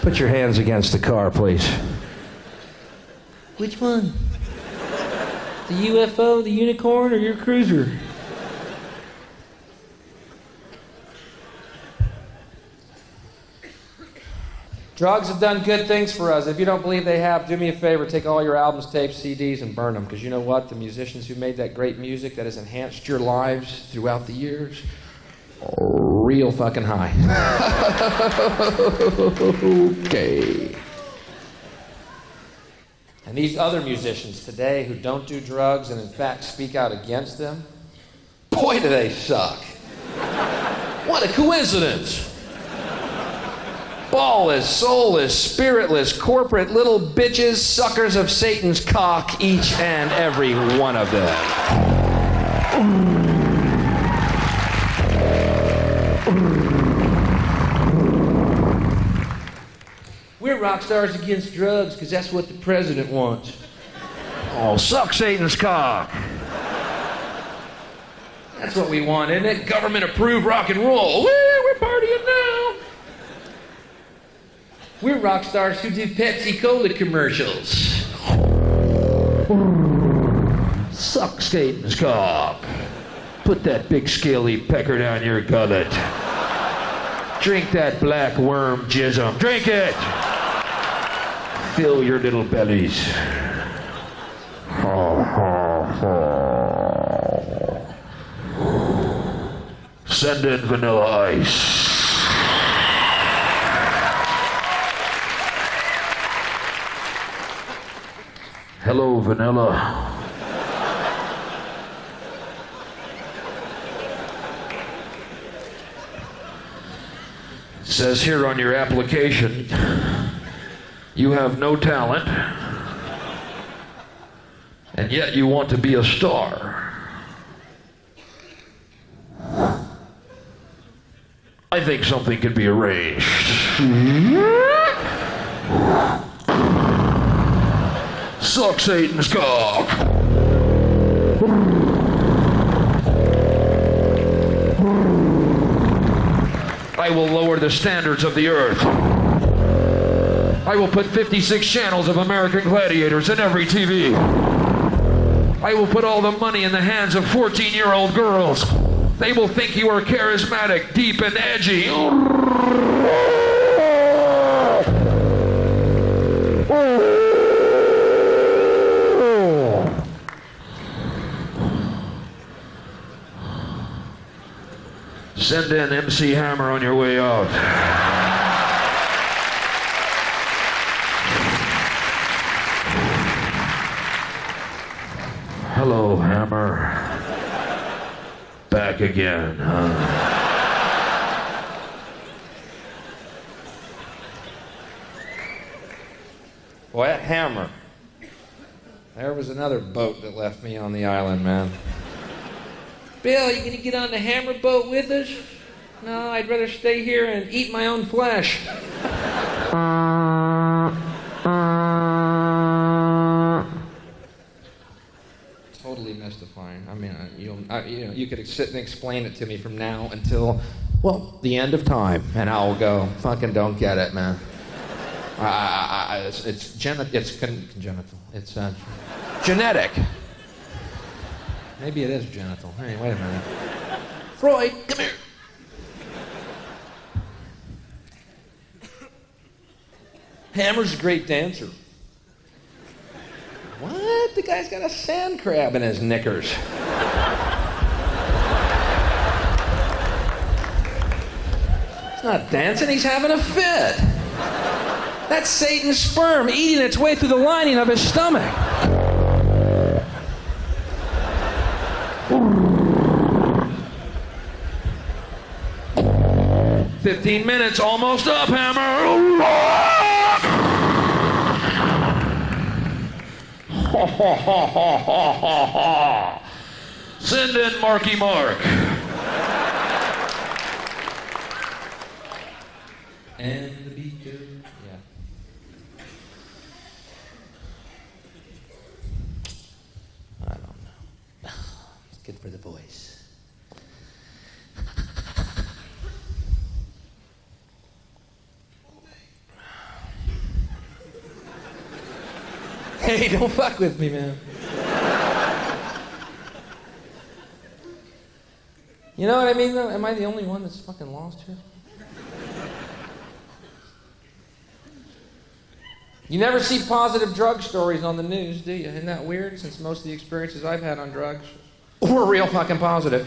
Put your hands against the car, please. Which one? The UFO, the unicorn, or your cruiser? Drugs have done good things for us. If you don't believe they have, do me a favor, take all your albums, tapes, CDs, and burn them. Because you know what? The musicians who made that great music that has enhanced your lives throughout the years, real fucking high. Okay. And these other musicians today who don't do drugs and in fact speak out against them, boy, do they suck. What a coincidence. Ballless, soulless, spiritless, corporate little bitches, suckers of Satan's cock, each and every one of them. We're rock stars against drugs because that's what the president wants. Oh, suck Satan's cock. That's what we want, isn't it? Government-approved rock and roll. Woo, we're partying now. We're rock stars who do Pepsi Cola commercials. Suck Satan's cock. Put that big scaly pecker down your gullet. Drink that black worm jism. Drink it. Fill your little bellies. Send in vanilla ice. Hello, vanilla. It says here on your application, you have no talent, and yet you want to be a star. I think something can be arranged. Suck Satan's cock. I will lower the standards of the earth. I will put 56 channels of American Gladiators in every TV. I will put all the money in the hands of 14-year-old girls. They will think you are charismatic, deep, and edgy. Send in MC Hammer on your way out. Hello, Hammer. Back again, huh? Boy, that Hammer. There was another boat that left me on the island, man. Bill, you gonna get on the Hammer boat with us? No, I'd rather stay here and eat my own flesh. Totally mystifying. I mean, you could sit and explain it to me from now until, well, the end of time, and I'll go, fucking don't get it, man. It's congenital. It's genetic. Maybe it is genital. Hey, wait a minute. Freud, come here. Hammer's a great dancer. What? The guy's got a sand crab in his knickers. He's not dancing, he's having a fit. That's Satan's sperm eating its way through the lining of his stomach. 15 minutes, almost up, Hammer. Send in Marky Mark. And the beat goes, yeah. I don't know. It's good for the voice. Hey, don't fuck with me, man. You know what I mean, though? Am I the only one that's fucking lost here? You never see positive drug stories on the news, do you? Isn't that weird? Since most of the experiences I've had on drugs were real fucking positive.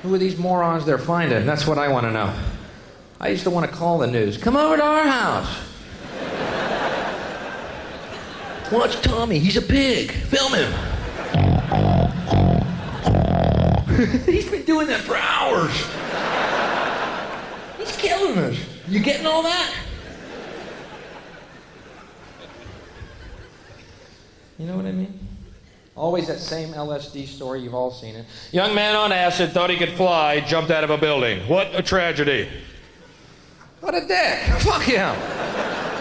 Who are these morons they're finding? That's what I want to know. I used to want to call the news. Come over to our house. Watch Tommy, he's a pig. Film him. He's been doing that for hours. He's killing us. You getting all that? You know what I mean? Always that same LSD story, you've all seen it. Young man on acid thought he could fly, jumped out of a building. What a tragedy. What a dick. Fuck him.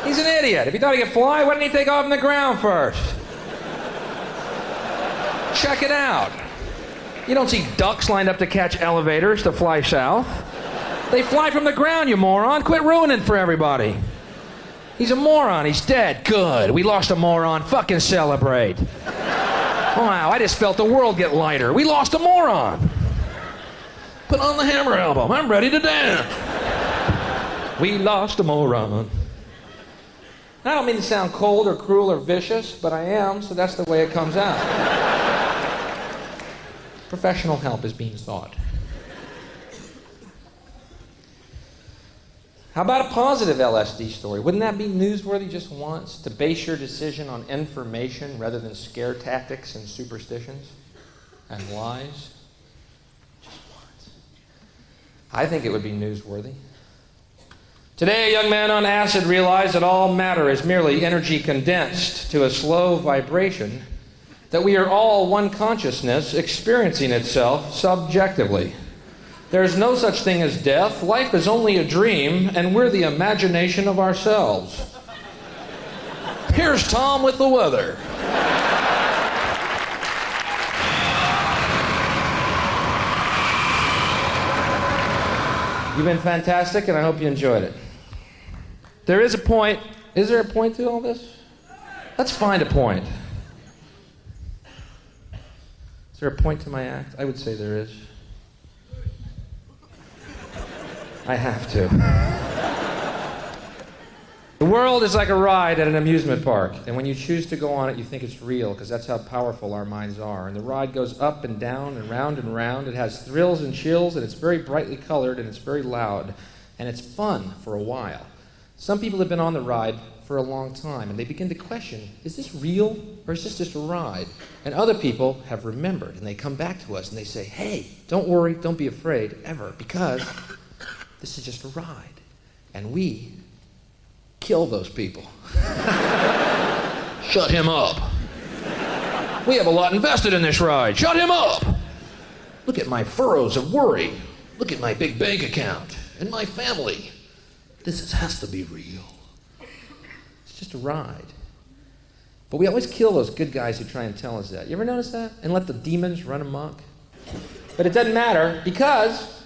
He's an idiot. If he thought he could fly, why didn't he take off on the ground first? Check it out. You don't see ducks lined up to catch elevators to fly south. They fly from the ground, you moron. Quit ruining for everybody. He's a moron. He's dead. Good. We lost a moron. Fucking celebrate. Wow, I just felt the world get lighter. We lost a moron. Put on the Hammer album. I'm ready to dance. We lost a moron. I don't mean to sound cold or cruel or vicious, but I am, so that's the way it comes out. Professional help is being sought. How about a positive LSD story? Wouldn't that be newsworthy just once? To base your decision on information rather than scare tactics and superstitions and lies? Just once. I think it would be newsworthy. Today, a young man on acid realized that all matter is merely energy condensed to a slow vibration, that we are all one consciousness experiencing itself subjectively. There's no such thing as death. Life is only a dream, and we're the imagination of ourselves. Here's Tom with the weather. You've been fantastic, and I hope you enjoyed it. There is a point. Is there a point to all this? Let's find a point. Is there a point to my act? I would say there is. I have to. The world is like a ride at an amusement park, and when you choose to go on it, you think it's real, because that's how powerful our minds are. And the ride goes up and down and round and round. It has thrills and chills, and it's very brightly colored, and it's very loud, and it's fun for a while. Some people have been on the ride for a long time, and they begin to question, is this real, or is this just a ride? And other people have remembered, and they come back to us, and they say, hey, don't worry, don't be afraid, ever, because this is just a ride, and we kill those people. Shut him up. We have a lot invested in this ride. Shut him up. Look at my furrows of worry. Look at my big bank account and my family. Has to be real. It's just a ride. But we always kill those good guys who try and tell us that. You ever notice that? And let the demons run amok? But it doesn't matter, because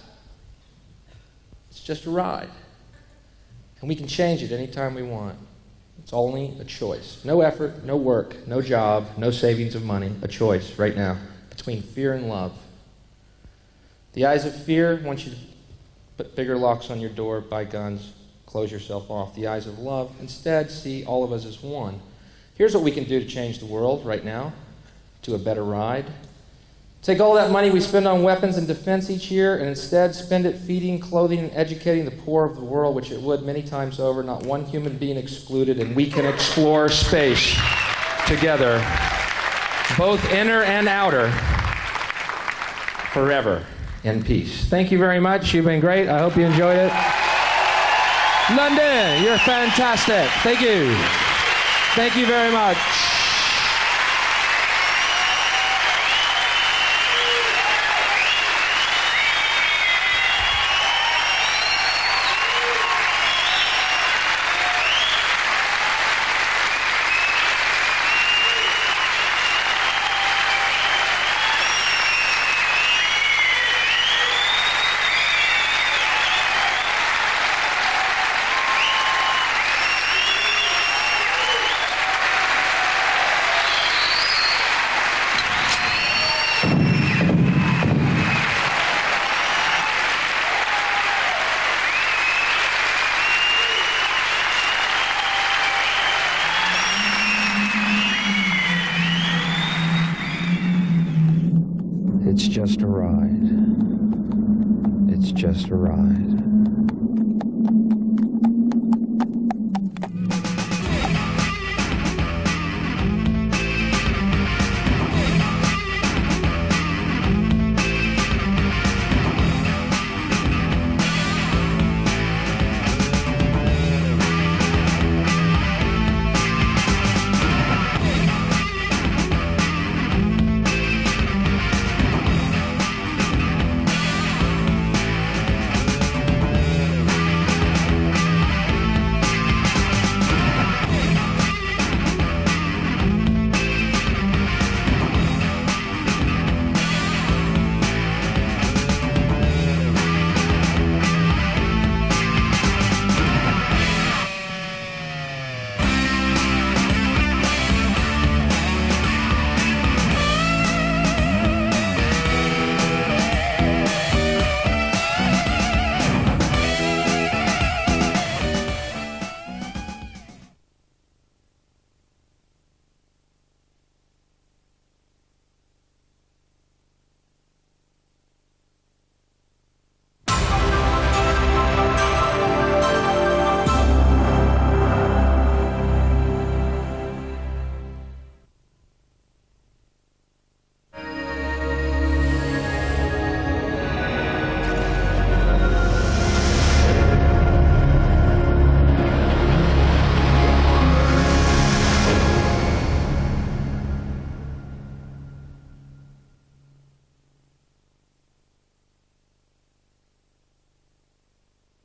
it's just a ride. And we can change it anytime we want. It's only a choice. No effort, no work, no job, no savings of money. A choice right now between fear and love. The eyes of fear want you to put bigger locks on your door, buy guns, close yourself off. The eyes of love instead see all of us as one. Here's what we can do to change the world right now to a better ride. Take all that money we spend on weapons and defense each year and instead spend it feeding, clothing, and educating the poor of the world, which it would many times over, not one human being excluded, and we can explore space together, both inner and outer, forever in peace. Thank you very much. You've been great. I hope you enjoyed it. London, you're fantastic. Thank you. Thank you very much. It's just a ride. It's just a ride.